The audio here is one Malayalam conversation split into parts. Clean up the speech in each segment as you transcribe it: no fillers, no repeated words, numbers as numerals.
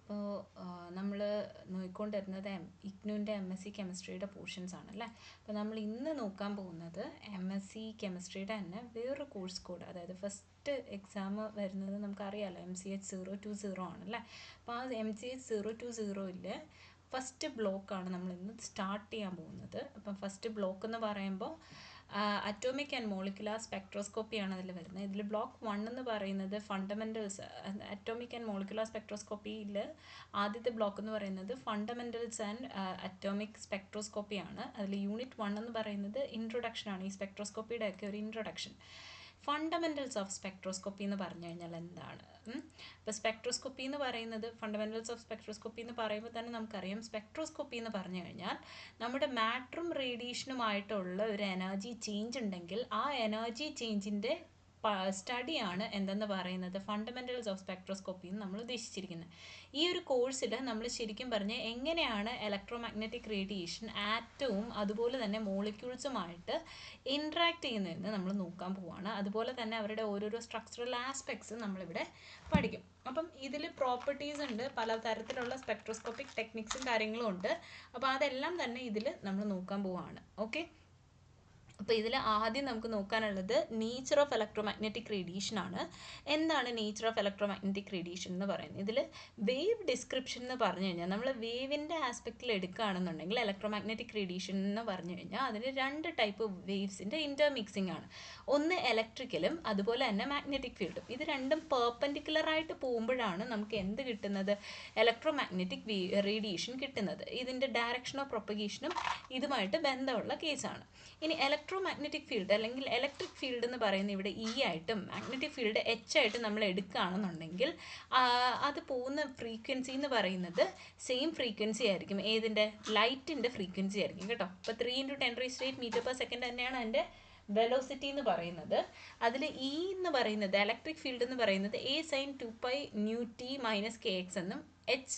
അപ്പോൾ നമ്മൾ നോക്കിക്കൊണ്ടിരുന്നത് ഇഗ്നുവിൻ്റെ MSc കെമിസ്ട്രിയുടെ പോർഷൻസ് ആണല്ലേ. അപ്പോൾ നമ്മൾ ഇന്ന് നോക്കാൻ പോകുന്നത് MSc കെമിസ്ട്രിയുടെ തന്നെ വേറൊരു കോഴ്സ് കോഡ്, അതായത് ഫസ്റ്റ് എക്സാം വരുന്നത് നമുക്കറിയാമല്ലോ MCH 020 ആണല്ലേ. അപ്പോൾ ആ MCH 020 ഫസ്റ്റ് ബ്ലോക്കാണ് നമ്മൾ ഇന്ന് സ്റ്റാർട്ട് ചെയ്യാൻ പോകുന്നത്. അപ്പം ഫസ്റ്റ് ബ്ലോക്ക് എന്ന് പറയുമ്പോൾ അറ്റോമിക് ആൻഡ് മോളിക്കുലാർ സ്പെക്ട്രോസ്കോപ്പിയാണ് അതിൽ വരുന്നത്. ഇതിൽ ബ്ലോക്ക് 1 എന്ന് പറയുന്നത് ഫണ്ടമെൻറ്റൽസ്, അറ്റോമിക് ആൻഡ് മോളിക്കുലാർ സ്പെക്ട്രോസ്കോപ്പിയിൽ ആദ്യത്തെ ബ്ലോക്ക് എന്ന് പറയുന്നത് ഫണ്ടമെൻറ്റൽസ് ആൻഡ് അറ്റോമിക് സ്പെക്ട്രോസ്കോപ്പിയാണ്. അതിൽ യൂണിറ്റ് 1 എന്ന് പറയുന്നത് ഇൻട്രൊഡക്ഷനാണ്, ഈ സ്പെക്ട്രോസ്കോപ്പിയുടെ ഒക്കെ ഒരു ഇൻട്രൊഡക്ഷൻ. ഫണ്ടമെൻറ്റൽസ് ഓഫ് സ്പെക്ട്രോസ്കോപ്പി എന്ന് പറഞ്ഞു കഴിഞ്ഞാൽ എന്താണ്? ഇപ്പോൾ സ്പെക്ട്രോസ്കോപ്പി എന്ന് പറയുന്നത്, ഫണ്ടമെൻറ്റൽസ് ഓഫ് സ്പെക്ട്രോസ്കോപ്പി എന്ന് പറയുമ്പോൾ തന്നെ നമുക്കറിയാം, സ്പെക്ട്രോസ്കോപ്പി എന്ന് പറഞ്ഞു കഴിഞ്ഞാൽ നമ്മുടെ മാറ്ററും റേഡിയേഷനുമായിട്ടുള്ള ഒരു എനർജി ചേഞ്ച് ഉണ്ടെങ്കിൽ ആ എനർജി ചേഞ്ചിൻ്റെ സ്റ്റഡിയാണ് എന്തെന്ന് പറയുന്നത് ഫണ്ടമെൻറ്റൽസ് ഓഫ് സ്പെക്ട്രോസ്കോപ്പി എന്ന് നമ്മൾ ഉദ്ദേശിച്ചിരിക്കുന്നത്. ഈ ഒരു കോഴ്സിൽ നമ്മൾ ശരിക്കും പറഞ്ഞാൽ എങ്ങനെയാണ് ഇലക്ട്രോ മാഗ്നറ്റിക് റേഡിയേഷൻ ആറ്റവും അതുപോലെ തന്നെ മോളിക്യൂൾസുമായിട്ട് ഇൻട്രാക്ട് ചെയ്യുന്നതെന്ന് നമ്മൾ നോക്കാൻ പോവുകയാണ്. അതുപോലെ തന്നെ അവരുടെ ഓരോരോ സ്ട്രക്ചറൽ ആസ്പെക്ട്സ് നമ്മളിവിടെ പഠിക്കും. അപ്പം ഇതിൽ പ്രോപ്പർട്ടീസ് ഉണ്ട്, പല തരത്തിലുള്ള സ്പെക്ട്രോസ്കോപ്പിക് ടെക്നിക്സും കാര്യങ്ങളും ഉണ്ട്. അപ്പോൾ അതെല്ലാം തന്നെ ഇതിൽ നമ്മൾ നോക്കാൻ പോവുകയാണ്. ഓക്കെ, അപ്പോൾ ഇതിൽ ആദ്യം നമുക്ക് നോക്കാനുള്ളത് nature of electromagnetic radiation ആണ്. എന്താണ് nature of electromagnetic radiation എന്ന് പറയുന്നത്? ഇതിൽ വേവ് ഡിസ്ക്രിപ്ഷൻ എന്ന് പറഞ്ഞു കഴിഞ്ഞാൽ നമ്മൾ വേവിൻ്റെ ആസ്പെക്റ്റിൽ എടുക്കുകയാണെന്നുണ്ടെങ്കിൽ ഇലക്ട്രോ മാഗ്നറ്റിക് റേഡിയേഷൻ എന്ന് പറഞ്ഞു കഴിഞ്ഞാൽ അതിന് രണ്ട് ടൈപ്പ് വേവ്സിൻ്റെ ഇൻ്റർമിക്സിംഗ് ആണ്. ഒന്ന് ഇലക്ട്രിക്കലും അതുപോലെ തന്നെ മാഗ്നറ്റിക് ഫീൽഡും. ഇത് രണ്ടും പെർപെൻഡിക്കുലറായിട്ട് പോകുമ്പോഴാണ് നമുക്ക് എന്ത് കിട്ടുന്നത്? ഇലക്ട്രോ മാഗ്നറ്റിക് റേഡിയേഷൻ കിട്ടുന്നത്. ഇതിൻ്റെ ഡയറക്ഷൻ ഓഫ് പ്രൊപ്പഗേഷനും ഇതുമായിട്ട് ബന്ധമുള്ള കേസാണ്. ഇനി ഇലക്ട്രോ മാഗ്നറ്റിക് ഫീൽഡ് അല്ലെങ്കിൽ ഇലക്ട്രിക് ഫീൽഡ് എന്ന് പറയുന്നത് ഇവിടെ E ആയിട്ടും മാഗ്നറ്റിക് ഫീൽഡ് H ആയിട്ടും നമ്മൾ എടുക്കുകയാണെന്നുണ്ടെങ്കിൽ അത് പോകുന്ന ഫ്രീക്വൻസി എന്ന് പറയുന്നത് സെയിം ഫ്രീക്വൻസി ആയിരിക്കും. ഏതിൻ്റെ? ലൈറ്റിൻ്റെ ഫ്രീക്വൻസി ആയിരിക്കും കേട്ടോ. ഇപ്പോൾ 3 × 10⁸ മീറ്റർ/സെക്കൻഡ് തന്നെയാണ് അതിൻ്റെ വെലോസിറ്റി എന്ന് പറയുന്നത്. അതിൽ E എന്ന് പറയുന്നത് ഇലക്ട്രിക് ഫീൽഡ് എന്ന് പറയുന്നത് A sin 2π µt - kx എന്നും H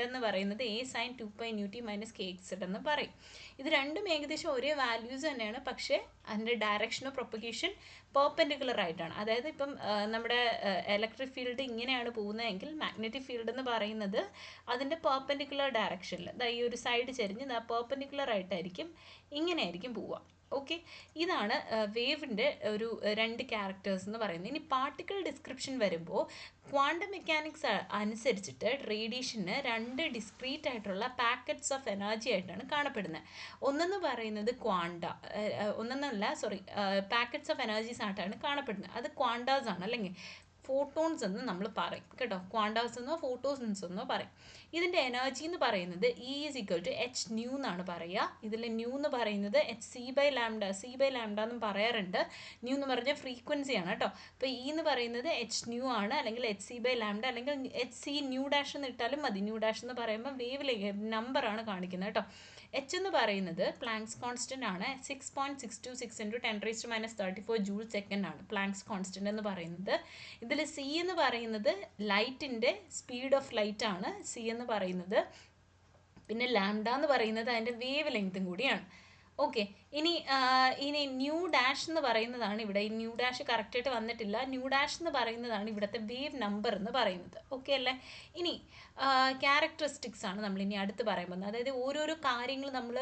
എന്ന് പറയുന്നത് A sin 2π µt - kx എന്ന് പറയും. ഇത് രണ്ടും ഏകദേശം ഒരേ വാല്യൂസ് തന്നെയാണ്, പക്ഷേ അതിൻ്റെ ഡയറക്ഷൻ ഓഫ് പ്രൊപ്പഗേഷൻ പെർപെൻഡിക്കുലർ ആയിട്ടാണ്. അതായത് ഇപ്പം നമ്മുടെ ഇലക്ട്രിക് ഫീൽഡ് ഇങ്ങനെയാണ് പോകുന്നതെങ്കിൽ മാഗ്നറ്റിക് ഫീൽഡ് എന്ന് പറയുന്നത് അതിൻ്റെ പെർപെൻഡിക്കുലർ ഡയറക്ഷനിൽ, ഈ ഒരു സൈഡ് ചെരിഞ്ഞ് പെർപെൻഡിക്കുലർ ആയിട്ടായിരിക്കും, ഇങ്ങനെയായിരിക്കും പോവുക. ഓക്കെ, ഇതാണ് വേവിൻ്റെ ഒരു രണ്ട് ക്യാരക്ടേഴ്സ് എന്ന് പറയുന്നത്. ഇനി പാർട്ടിക്കിൾ ഡിസ്ക്രിപ്ഷൻ വരുമ്പോൾ ക്വാണ്ടം മെക്കാനിക്സ് അനുസരിച്ചിട്ട് റേഡിയേഷന് രണ്ട് ഡിസ്ക്രീറ്റ് ആയിട്ടുള്ള പാക്കറ്റ്സ് ഓഫ് എനർജി ആയിട്ടാണ് കാണപ്പെടുന്നത്. ഒന്നെന്ന് പറയുന്നത് പാക്കറ്റ്സ് ഓഫ് എനർജീസ് ആയിട്ടാണ് കാണപ്പെടുന്നത്. അത് ക്വാണ്ടാസ് ആണ്, അല്ലെങ്കിൽ ഫോട്ടോൺസ് എന്ന് നമ്മൾ പറയും കേട്ടോ. ക്വാണ്ടാസ് എന്നോ ഫോട്ടോൺസ് എന്നോ പറയും. ഇതിൻ്റെ എനർജി എന്ന് പറയുന്നത് E = hν എന്നാണ് പറയുക. ഇതിൽ ന്യൂ എന്ന് പറയുന്നത് hc/λ, c/λ എന്നും പറയാറുണ്ട്. ന്യൂ എന്ന് പറഞ്ഞാൽ ഫ്രീക്വൻസിയാണ് കേട്ടോ. അപ്പോൾ E എന്ന് പറയുന്നത് hν ആണ്, അല്ലെങ്കിൽ hc/λ, അല്ലെങ്കിൽ hc⁻ എന്ന് ഇട്ടാലും മതി. ν' എന്ന് പറയുമ്പോൾ വേവ് നമ്പറാണ് കാണിക്കുന്നത് കേട്ടോ. H എന്ന് പറയുന്നത് പ്ലാങ്ക്സ് കോൺസ്റ്റൻ്റ് ആണ്. 6.626 × 10⁻34 J/s ആണ് പ്ലാങ്ക്സ് കോൺസ്റ്റൻ്റ് എന്ന് പറയുന്നത്. ഇതിൽ C എന്ന് പറയുന്നത് ലൈറ്റിൻ്റെ സ്പീഡ് ഓഫ് ലൈറ്റ് ആണ് C എന്ന് പറയുന്നത്. പിന്നെ ലാംഡ എന്ന് പറയുന്നത് അതിൻ്റെ വേവ് ലെങ്ത്തും കൂടിയാണ്. ഓക്കെ, ഇനി ν' എന്ന് പറയുന്നതാണ് ഇവിടെ. ഈ ν' കറക്റ്റായിട്ട് വന്നിട്ടില്ല. ν' എന്ന് പറയുന്നതാണ് ഇവിടുത്തെ വേവ് നമ്പർ എന്ന് പറയുന്നത്. ഓക്കെ അല്ലേ? ഇനി ക്യാരക്ടറിസ്റ്റിക്സ് ആണ് നമ്മൾ ഇനി അടുത്ത് പറയാൻ പോകുന്നത്. അതായത് ഓരോരോ കാര്യങ്ങൾ നമ്മൾ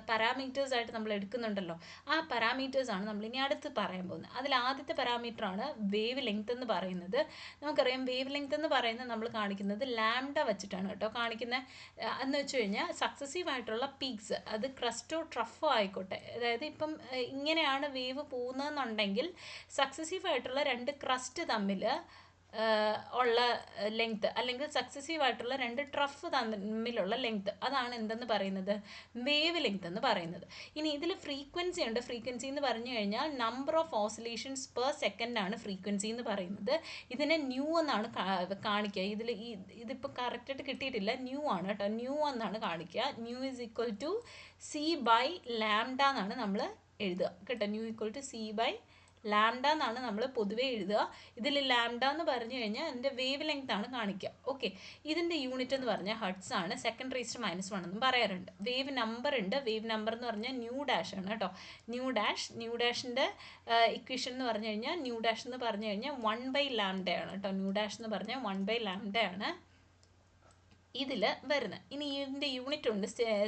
പാരാമീറ്റേഴ്സ് ആയിട്ട് നമ്മൾ എടുക്കുന്നുണ്ടല്ലോ, ആ പാരാമീറ്റേഴ്സാണ് നമ്മൾ ഇനി അടുത്ത് പറയാൻ പോകുന്നത്. അതിൽ ആദ്യത്തെ പാരാമീറ്ററാണ് വേവ് ലെങ്ത് എന്ന് പറയുന്നത്. നമുക്കറിയാം വേവ് ലെങ്ത് എന്ന് പറയുന്നത് നമ്മൾ കാണിക്കുന്നത് ലാംഡ വെച്ചിട്ടാണ് കേട്ടോ കാണിക്കുന്നത്. എന്ന് വെച്ച് കഴിഞ്ഞാൽ സക്സസീവ് ആയിട്ടുള്ള പീക്സ്, അത് ക്രസ്റ്റോ ട്രഫോ ആയിക്കോട്ടെ, അതായത് ഇപ്പം ഇങ്ങനെയാണ് വേവ് പോകുന്നതെന്നുണ്ടെങ്കിൽ സക്സസീവ് ആയിട്ടുള്ള രണ്ട് ക്രസ്റ്റ് തമ്മിൽ ഉള്ള ലെങ്ത്ത്, അല്ലെങ്കിൽ സക്സസീവ് ആയിട്ടുള്ള രണ്ട് ട്രഫ് തമ്മിലുള്ള ലെങ്ത്ത്, അതാണ് എന്തെന്ന് പറയുന്നത്? വേവ് ലെങ്ത് എന്ന് പറയുന്നത്. ഇനി ഇതിൽ ഫ്രീക്വൻസി ഉണ്ട്. ഫ്രീക്വൻസി എന്ന് പറഞ്ഞു കഴിഞ്ഞാൽ number of oscillations per second ആണ് ഫ്രീക്വൻസി എന്ന് പറയുന്നത്. ഇതിനെ ന്യൂ എന്നാണ് കാണിക്കുക. ഇതിപ്പോൾ കറക്റ്റായിട്ട് കിട്ടിയിട്ടില്ല, ന്യൂ ആണ് കേട്ടോ. ന്യൂ എന്നാണ് കാണിക്കുക. ന്യൂ = c/λ എന്നാണ് നമ്മൾ എഴുതുക കേട്ടോ. ന്യൂ = c/λ എന്നാണ് നമ്മൾ പൊതുവേ എഴുതുക. ഇതിൽ ലാംഡ എന്ന് പറഞ്ഞു കഴിഞ്ഞാൽ അതിൻ്റെ വേവ് ലെങ്ത് ആണ് കാണിക്കുക. ഓക്കെ, ഇതിൻ്റെ യൂണിറ്റ് എന്ന് പറഞ്ഞാൽ ഹെർട്സ് ആണ്. 10⁻⁻1 എന്നും പറയാറുണ്ട്. വേവ് നമ്പർ ഉണ്ട്. വേവ് നമ്പർ എന്ന് പറഞ്ഞാൽ ν' ആണ് കേട്ടോ. ν'-ൻ്റെ ഇക്വേഷൻ എന്ന് പറഞ്ഞു കഴിഞ്ഞാൽ ν' എന്ന് പറഞ്ഞു കഴിഞ്ഞാൽ 1/λ ആണ് കേട്ടോ. ν' എന്ന് പറഞ്ഞാൽ 1/λ ആണ്. ഇതിൽ വരുന്നത്. ഇനി ഇതിൻ്റെ യൂണിറ്റ് ഉണ്ട്,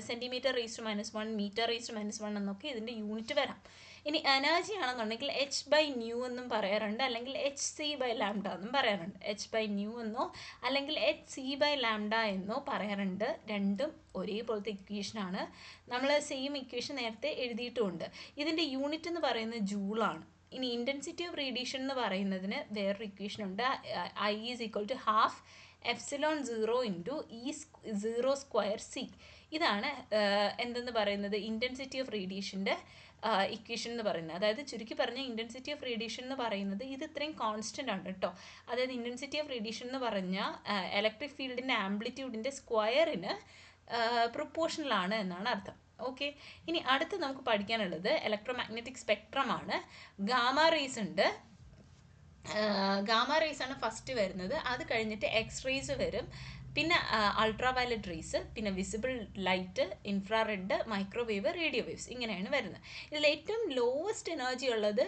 centimetre raise to -1, metre raise to -1 എന്നൊക്കെ ഇതിൻ്റെ യൂണിറ്റ് വരാം. ഇനി എനർജി ആണെന്നുണ്ടെങ്കിൽ h/ν എന്നും പറയാറുണ്ട്, അല്ലെങ്കിൽ hc/λ എന്നും പറയാറുണ്ട്. h/ν എന്നോ അല്ലെങ്കിൽ hc/λ എന്നോ പറയാറുണ്ട്. രണ്ടും ഒരേപോലത്തെ ഇക്വേഷനാണ്. നമ്മൾ സെയിം ഇക്വേഷൻ നേരത്തെ എഴുതിയിട്ടുമുണ്ട്. ഇതിൻ്റെ യൂണിറ്റ് എന്ന് പറയുന്നത് ജൂളാണ്. ഇനി ഇൻറ്റൻസിറ്റി ഓഫ് റേഡിയേഷൻ എന്ന് പറയുന്നതിന് വേറൊരു ഇക്വേഷൻ ഉണ്ട്. I = ½ ε0 × E0² ഇതാണ് എന്തെന്ന് പറയുന്നത് ഇൻറ്റൻസിറ്റി ഓഫ് റേഡിയേഷൻ്റെ ഇക്വേഷൻ എന്ന് പറയുന്നത്. അതായത് ചുരുക്കി പറഞ്ഞ ഇൻറ്റൻസിറ്റി ഓഫ് റേഡിയേഷൻ എന്ന് പറയുന്നത് ഇത് ഇത്രയും കോൺസ്റ്റൻ്റ് ആണ് കേട്ടോ. അതായത് ഇൻറ്റൻസിറ്റി ഓഫ് റേഡിയേഷൻ എന്ന് പറഞ്ഞാൽ ഇലക്ട്രിക് ഫീൽഡിൻ്റെ ആംപ്ലിറ്റ്യൂഡിൻ്റെ സ്ക്വയറിന് പ്രൊപ്പോർഷണലാണ് എന്നാണ് അർത്ഥം. ഓക്കെ, ഇനി അടുത്ത് നമുക്ക് പഠിക്കാനുള്ളത് ഇലക്ട്രോമാഗ്നറ്റിക് സ്പെക്ട്രമാണ്. ഗാമ റേസ് ഉണ്ട്. ഗാമ റേസ് ആണ് ഫസ്റ്റ് വരുന്നത്. അത് കഴിഞ്ഞിട്ട് എക്സ്-റേസ് വരും, പിന്നെ അൾട്രാ വയലറ്റ് റേസ്, പിന്നെ visible light, infrared, microwave, radio waves, ഇങ്ങനെയാണ് വരുന്നത്. ഇതിൽ ഏറ്റവും ലോവസ്റ്റ് എനർജി ഉള്ളത്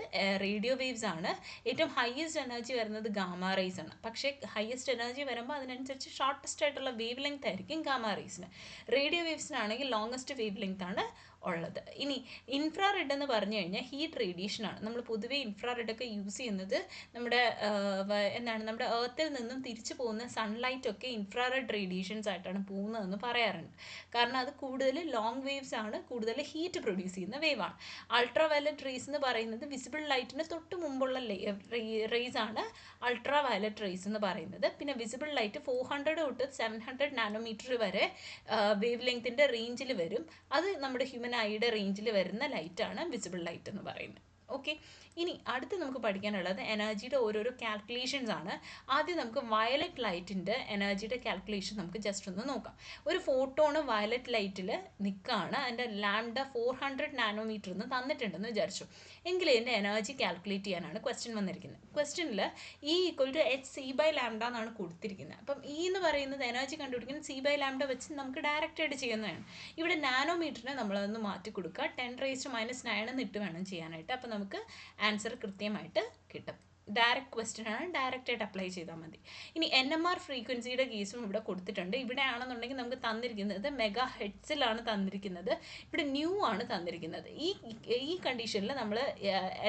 റേഡിയോ വേവ്സ് ആണ്. ഏറ്റവും ഹയസ്റ്റ് എനർജി വരുന്നത് ഗാമ റേസ് ആണ്. പക്ഷേ ഹയസ്റ്റ് എനർജി വരുമ്പോൾ അതിനനുസരിച്ച് ഷോർട്ടസ്റ്റ് ആയിട്ടുള്ള വേവ് ലെങ്ത് ആയിരിക്കും ഗാമ റേസിന്. റേഡിയോ വേവ്സിനാണെങ്കിൽ ലോങ്ങസ്റ്റ് വേവ് ലെങ്ത് ആണ് ഉള്ളത്. ഇനി ഇൻഫ്രാറെഡ് എന്ന് പറഞ്ഞു കഴിഞ്ഞാൽ ഹീറ്റ് റേഡിയേഷനാണ്. നമ്മൾ പൊതുവേ ഇൻഫ്രാറെഡൊക്കെ യൂസ് ചെയ്യുന്നത് നമ്മുടെ നമ്മുടെ എർത്തിൽ നിന്നും തിരിച്ചു പോകുന്ന സൺലൈറ്റൊക്കെ ഇൻഫ്രാറെഡ് റേഡിയേഷൻസ് ആയിട്ടാണ് പോകുന്നതെന്ന് പറയാറുണ്ട്. കാരണം അത് കൂടുതൽ ലോങ് വേവ്സ് ആണ്, കൂടുതൽ ഹീറ്റ് പ്രൊഡ്യൂസ് ചെയ്യുന്ന വേവാണ്. അൾട്രാ വയലറ്റ് റേസ് എന്ന് പറയുന്നത് വിസിബിൾ ലൈറ്റിന് തൊട്ട് മുമ്പുള്ള റേസ് ആണ് അൾട്രാ വയലറ്റ് റേസ് എന്ന് പറയുന്നത്. പിന്നെ വിസിബിൾ ലൈറ്റ് 400 തൊട്ട് 700 നാനോമീറ്റർ വരെ വേവ് ലെങ്ത്തിൻ്റെ റേഞ്ചിൽ വരും. അത് നമ്മുടെ ഹ്യൂമൻ ഐയുടെ റേഞ്ചിൽ വരുന്ന ലൈറ്റാണ് വിസിബിൾ ലൈറ്റ് എന്ന് പറയുന്നത്. ഓക്കെ, ഇനി അടുത്ത് നമുക്ക് പഠിക്കാനുള്ളത് എനർജിയുടെ ഓരോരോ കാൽക്കുലേഷൻസ് ആണ്. ആദ്യം നമുക്ക് വയലറ്റ് ലൈറ്റിൻ്റെ എനർജിയുടെ കാൽക്കുലേഷൻ നമുക്ക് ജസ്റ്റ് ഒന്ന് നോക്കാം. ഒരു ഫോട്ടോണ് വയലറ്റ് ലൈറ്റിൽ നിൽക്കുകയാണ്, അതിൻ്റെ ലാംഡ 400 നാനോമീറ്റർ എന്ന് തന്നിട്ടുണ്ടെന്ന് വിചാരിച്ചു. എങ്കിൽ ഇതിൻ്റെ എനർജി കാൽക്കുലേറ്റ് ചെയ്യാനാണ് ക്വസ്റ്റ്യൻ വന്നിരിക്കുന്നത്. ക്വസ്റ്റ്യനിൽ E = hc/λ എന്നാണ് കൊടുത്തിരിക്കുന്നത്. അപ്പം E എന്ന് പറയുന്നത് എനർജി കണ്ടുപിടിക്കുന്നത് c/λ വെച്ച് നമുക്ക് ഡയറക്റ്റ് ആയിട്ട് ചെയ്യുന്നതാണ്. ഇവിടെ നാനോമീറ്ററിനെ നമ്മളതൊന്ന് മാറ്റി കൊടുക്കുക, 10⁻⁹ എന്നിട്ട് വേണം ചെയ്യാനായിട്ട്. അപ്പം നമുക്ക് ആൻസർ കൃത്യമായിട്ട് കിട്ടും. ഡയറക്റ്റ് ക്വസ്റ്റ്യൻ ആണ്, ഡയറക്റ്റ് ആയിട്ട് അപ്ലൈ ചെയ്താൽ മതി. ഇനി NMR ഫ്രീക്വൻസിയുടെ കേസും ഇവിടെ കൊടുത്തിട്ടുണ്ട്. ഇവിടെ ആണെന്നുണ്ടെങ്കിൽ നമുക്ക് തന്നിരിക്കുന്നത് മെഗാ ഹെഡ്സിലാണ് തന്നിരിക്കുന്നത്, ഇവിടെ ന്യൂ ആണ് തന്നിരിക്കുന്നത്. ഈ കണ്ടീഷനിൽ നമ്മൾ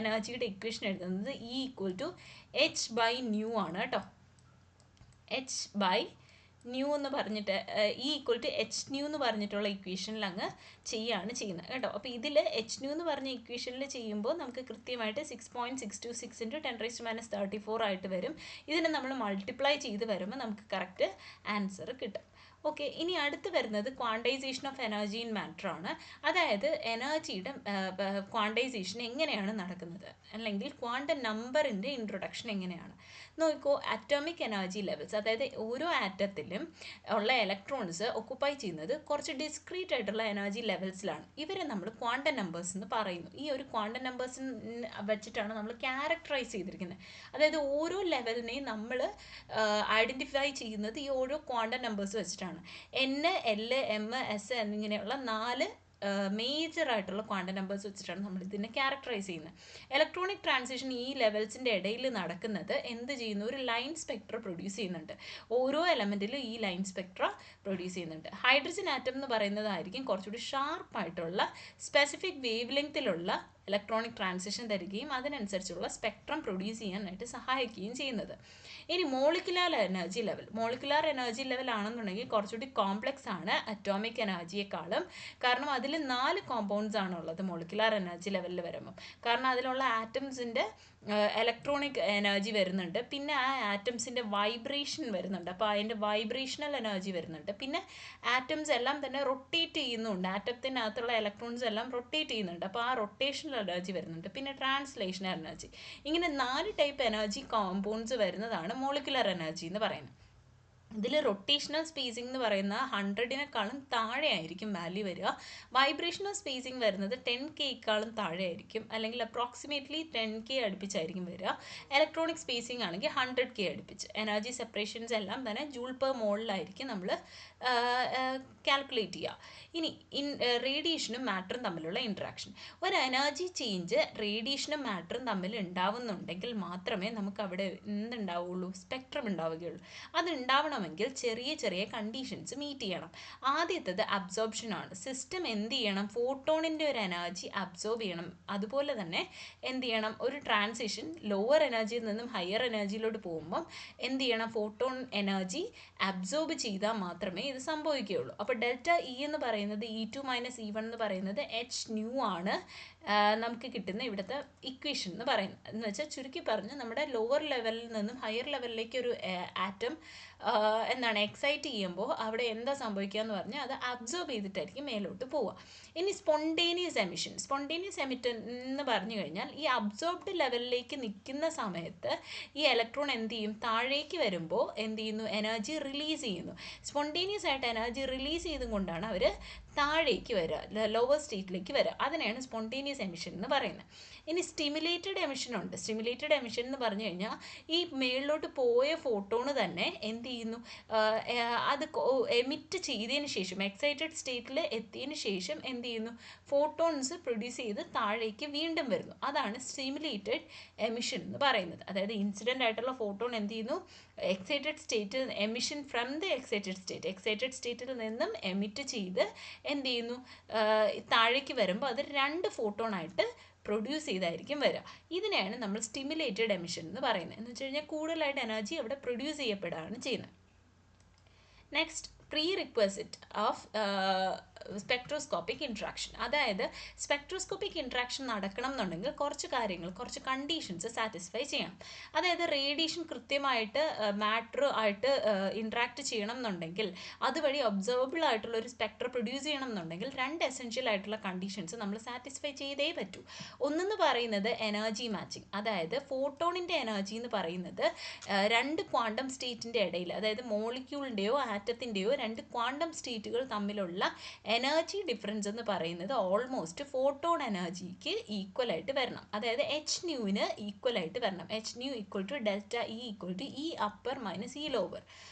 എനർജിയുടെ ഇക്വേഷൻ എഴുതുന്നത് E = h/ν ആണ് കേട്ടോ. h/ν എന്ന് പറഞ്ഞിട്ട് E = hν എന്ന് പറഞ്ഞിട്ടുള്ള ഇക്വേഷനിൽ അങ്ങ് ചെയ്യുകയാണ് ചെയ്യുന്നത് കേട്ടോ. അപ്പോൾ ഇതിൽ hν എന്ന് പറഞ്ഞ ഇക്വേഷനിൽ ചെയ്യുമ്പോൾ നമുക്ക് കൃത്യമായിട്ട് 6.626 × 10⁻34 ആയിട്ട് വരും. ഇതിനെ നമ്മൾ മൾട്ടിപ്ലൈ ചെയ്ത് വരുമ്പോൾ നമുക്ക് കറക്റ്റ് ആൻസർ കിട്ടും. ഓക്കെ, ഇനി അടുത്ത് വരുന്നത് quantisation of energy in matter ആണ്. അതായത് എനർജിയുടെ ക്വാണ്ടൈസേഷൻ എങ്ങനെയാണ് നടക്കുന്നത്, അല്ലെങ്കിൽ ക്വാണ്ടം നമ്പറിൻ്റെ ഇൻട്രൊഡക്ഷൻ എങ്ങനെയാണ് നോക്കൂ. അറ്റോമിക് എനർജി ലെവൽസ്, അതായത് ഓരോ ആറ്റത്തിലും ഉള്ള ഇലക്ട്രോൺസ് ഒക്കുപ്പൈ ചെയ്യുന്നത് കുറച്ച് ഡിസ്ക്രീറ്റ് ആയിട്ടുള്ള എനർജി ലെവൽസിലാണ്. ഇവരെ നമ്മൾ ക്വാണ്ടം നമ്പേഴ്സ് എന്ന് പറയുന്നു. ഈ ഒരു ക്വാണ്ടം നമ്പേഴ്സ് വെച്ചിട്ടാണ് നമ്മൾ ക്യാരക്ടറൈസ് ചെയ്തിരിക്കുന്നത്. അതായത് ഓരോ ലെവലിനെയും നമ്മൾ ഐഡൻറ്റിഫൈ ചെയ്യുന്നത് ഈ ഓരോ ക്വാണ്ടം നമ്പേഴ്സ് വെച്ചിട്ടാണ്. N, L, M, S എന്നിങ്ങനെയുള്ള 4 മേജർ ആയിട്ടുള്ള ക്വാണ്ടം നമ്പേഴ്സ് വെച്ചിട്ടാണ് നമ്മൾ ഇതിനെ ക്യാരക്ടറൈസ് ചെയ്യുന്നത്. ഇലക്ട്രോണിക് ട്രാൻസിഷൻ ഈ ലെവൽസിൻ്റെ ഇടയിൽ നടക്കുന്നത് എന്ത് ചെയ്യുന്നു, ഒരു ലൈൻ സ്പെക്ട്ര പ്രൊഡ്യൂസ് ചെയ്യുന്നുണ്ട്. ഓരോ എലമെൻറ്റിലും ഈ ലൈൻ സ്പെക്ട്ര പ്രൊഡ്യൂസ് ചെയ്യുന്നുണ്ട്. ഹൈഡ്രജൻ ആറ്റം എന്ന് പറയുന്നതായിരിക്കും കുറച്ചുകൂടി ഷാർപ്പായിട്ടുള്ള സ്പെസിഫിക് വേവ് ലെങ്ത്തിലുള്ള ഇലക്ട്രോണിക് ട്രാൻസിഷൻ തരികയും അതിനനുസരിച്ചുള്ള സ്പെക്ട്രം പ്രൊഡ്യൂസ് ചെയ്യാനായിട്ട് സഹായിക്കുകയും ചെയ്യുന്നത്. ഇനി മോളിക്കുലാർ എനർജി ലെവൽ ആണെന്നുണ്ടെങ്കിൽ കുറച്ചുകൂടി കോംപ്ലക്സ് ആണ് അറ്റോമിക് എനർജിയെക്കാളും. കാരണം അതിൽ 4 കോമ്പൗണ്ട്സ് ആണുള്ളത് മോളിക്കുലാർ എനർജി ലെവലിൽ വരുമ്പോൾ. കാരണം അതിലുള്ള ആറ്റംസിൻ്റെ ഇലക്ട്രോണിക് എനർജി വരുന്നുണ്ട്, പിന്നെ ആ ആറ്റംസിൻ്റെ വൈബ്രേഷൻ വരുന്നുണ്ട്, അപ്പോൾ അതിൻ്റെ വൈബ്രേഷണൽ എനർജി വരുന്നുണ്ട്, പിന്നെ ആറ്റംസ് എല്ലാം തന്നെ റൊട്ടേറ്റ് ചെയ്യുന്നുണ്ട്, ആറ്റത്തിനകത്തുള്ള ഇലക്ട്രോൺസ് എല്ലാം റൊട്ടേറ്റ് ചെയ്യുന്നുണ്ട്, അപ്പോൾ ആ റൊട്ടേഷണൽ എനർജി വരുന്നുണ്ട്, പിന്നെ ട്രാൻസ്ലേഷണൽ എനർജി. ഇങ്ങനെ 4 ടൈപ്പ് എനർജി കോമ്പൗണ്ട്സ് വരുന്നതാണ് മോളിക്കുലാർ എനർജി എന്ന് പറയുന്നത്. ഇതിൽ റൊട്ടേഷണൽ സ്പേസിംഗ് എന്ന് പറയുന്ന 100-നേക്കാളും താഴെ ആയിരിക്കും വാല്യൂ വരിക. വൈബ്രേഷണൽ സ്പേസിംഗ് വരുന്നത് 10K താഴെ ആയിരിക്കും, അല്ലെങ്കിൽ അപ്രോക്സിമേറ്റ്ലി 10K അടുപ്പിച്ചായിരിക്കും വരിക. ഇലക്ട്രോണിക് സ്പേസിംഗ് ആണെങ്കിൽ 100K അടുപ്പിച്ച്. എനർജി സെപ്പറേഷൻസ് എല്ലാം തന്നെ ജൂൾ പെർ മോളിലായിരിക്കും നമ്മൾ കാൽക്കുലേറ്റ് ചെയ്യുക. ഇനി റേഡിയേഷനും മാറ്ററും തമ്മിലുള്ള ഇൻട്രാക്ഷൻ. ഒരു എനർജി ചേഞ്ച് റേഡിയേഷനും മാറ്ററും തമ്മിൽ ഉണ്ടാവുന്നുണ്ടെങ്കിൽ മാത്രമേ നമുക്ക് അവിടെ എന്തുണ്ടാവുള്ളൂ, സ്പെക്ട്രം ഉണ്ടാവുകയുള്ളൂ. അത് ഉണ്ടാവണം നടക്കണമെങ്കിൽ ചെറിയ ചെറിയ കണ്ടീഷൻസ് മീറ്റ് ചെയ്യണം. ആദ്യത്തേത് അബ്സോർപ്ഷനാണ്. സിസ്റ്റം എന്ത് ചെയ്യണം? ഫോട്ടോണിൻ്റെ ഒരു എനർജി അബ്സോർബ് ചെയ്യണം. അതുപോലെ തന്നെ എന്ത് ചെയ്യണം? ഒരു ട്രാൻസിഷൻ ലോവർ എനർജിയിൽ നിന്നും ഹയർ എനർജിയിലോട്ട് പോകുമ്പം എന്ത് ചെയ്യണം? ഫോട്ടോൺ എനർജി അബ്സോർബ് ചെയ്താൽ മാത്രമേ ഇത് സംഭവിക്കുകയുള്ളൂ. അപ്പോൾ ഡെൽറ്റ ഇ എന്ന് പറയുന്നത് E2 - E1 എന്ന് പറയുന്നത് h nu ആണ് നമുക്ക് കിട്ടുന്ന ഇവിടുത്തെ ഇക്വേഷൻ എന്ന് പറയുന്നത്. എന്ന് വെച്ചാൽ ചുരുക്കി പറഞ്ഞ് നമ്മുടെ ലോവർ ലെവലിൽ നിന്നും ഹയർ ലെവലിലേക്ക് ഒരു ആറ്റം എന്താണ് എക്സൈറ്റ് ചെയ്യുമ്പോൾ അവിടെ എന്താ സംഭവിക്കുക എന്ന് പറഞ്ഞാൽ അത് അബ്സോർബ് ചെയ്തിട്ടായിരിക്കും മേലോട്ട് പോവുക. ഇനി സ്പോണ്ടേനിയസ് എമിഷൻ എന്ന് പറഞ്ഞു കഴിഞ്ഞാൽ ഈ അബ്സോർബ്ഡ് ലെവലിലേക്ക് നിൽക്കുന്ന സമയത്ത് ഈ ഇലക്ട്രോൺ എന്ത് ചെയ്യും? താഴേക്ക് വരുമ്പോൾ എന്ത് ചെയ്യുന്നു? എനർജി റിലീസ് ചെയ്യുന്നു. സ്പോണ്ടേനിയസ് ആയിട്ട് എനർജി റിലീസ് ചെയ്തും കൊണ്ടാണ് അവർ താഴേക്ക് വരിക, ലോവർ സ്റ്റേറ്റിലേക്ക് വരിക. അതിനെയാണ് സ്പോണ്ടേനിയസ് എമിഷൻ എന്ന് പറയുന്നത്. ഇനി സ്റ്റിമുലേറ്റഡ് എമിഷൻ ഉണ്ട്. സ്റ്റിമുലേറ്റഡ് എമിഷൻ എന്ന് പറഞ്ഞു കഴിഞ്ഞാൽ ഈ മേളിലോട്ട് പോയ ഫോട്ടോണ് തന്നെ എന്ത് ചെയ്യുന്നു? അത് എമിറ്റ് ചെയ്തതിന് ശേഷം എക്സൈറ്റഡ് സ്റ്റേറ്റിൽ എത്തിയതിന് ശേഷം എന്ത് ചെയ്യുന്നു? ഫോട്ടോൺസ് പ്രൊഡ്യൂസ് ചെയ്ത് താഴേക്ക് വീണ്ടും വരുന്നു. അതാണ് സ്റ്റിമുലേറ്റഡ് എമിഷൻ എന്ന് പറയുന്നത്. അതായത് ഇൻസിഡൻ്റ് ആയിട്ടുള്ള ഫോട്ടോൺ എന്ത് ചെയ്യുന്നു? എക്സൈറ്റഡ് സ്റ്റേറ്റിൽ എമിഷൻ ഫ്രം ദ എക്സൈറ്റഡ് സ്റ്റേറ്റിൽ നിന്നും എമിറ്റ് ചെയ്ത് എന്ത് ചെയ്യുന്നു? താഴേക്ക് വരുമ്പോൾ അത് 2 ഫോട്ടോണായിട്ട് പ്രൊഡ്യൂസ് ചെയ്തായിരിക്കും വരിക. ഇതിനെയാണ് നമ്മൾ സ്റ്റിമുലേറ്റഡ് എമിഷൻ എന്ന് പറയുന്നത്. എന്ന് വെച്ച് കഴിഞ്ഞാൽ കൂടുതലായിട്ട് എനർജി അവിടെ പ്രൊഡ്യൂസ് ചെയ്യപ്പെടുകയാണ് ചെയ്യുന്നത്. Next, pre requisite of spectroscopic interaction. അതായത് സ്പെക്ട്രോസ്കോപ്പിക് ഇൻട്രാക്ഷൻ നടക്കണം എന്നുണ്ടെങ്കിൽ കുറച്ച് കണ്ടീഷൻസ് സാറ്റിസ്ഫൈ ചെയ്യണം. അതായത് റേഡിയേഷൻ കൃത്യമായിട്ട് മാറ്റർ ആയിട്ട് ഇൻട്രാക്ട് ചെയ്യണം എന്നുണ്ടെങ്കിൽ അതുവഴി ഒബ്സർവബിൾ ആയിട്ടുള്ള ഒരു സ്പെക്ട്ര പ്രൊഡ്യൂസ് ചെയ്യണം എന്നുണ്ടെങ്കിൽ 2 എസെൻഷ്യൽ ആയിട്ടുള്ള കണ്ടീഷൻസ് നമ്മൾ സാറ്റിസ്ഫൈ ചെയ്തേ പറ്റൂ. ഒന്നെന്ന് പറയുന്നത് എനർജി മാച്ചിങ്. അതായത് ഫോട്ടോണിൻ്റെ എനർജി എന്ന് പറയുന്നത് 2 ക്വാണ്ടം സ്റ്റേറ്റിൻ്റെ ഇടയിൽ, അതായത് മോളിക്യൂളിൻ്റെയോ ആറ്റത്തിൻ്റെയോ 2 ക്വാണ്ടം സ്റ്റേറ്റുകൾ തമ്മിലുള്ള എനർജി ഡിഫറൻസ് എന്ന് പറയുന്നത് ഓൾമോസ്റ്റ് ഫോട്ടോൺ എനർജിക്ക് ഈക്വൽ ആയിട്ട് വരണം. അതായത് h-ന് ഈക്വൽ ആയിട്ട് വരണം. h-nu = delta E = E upper - E lower.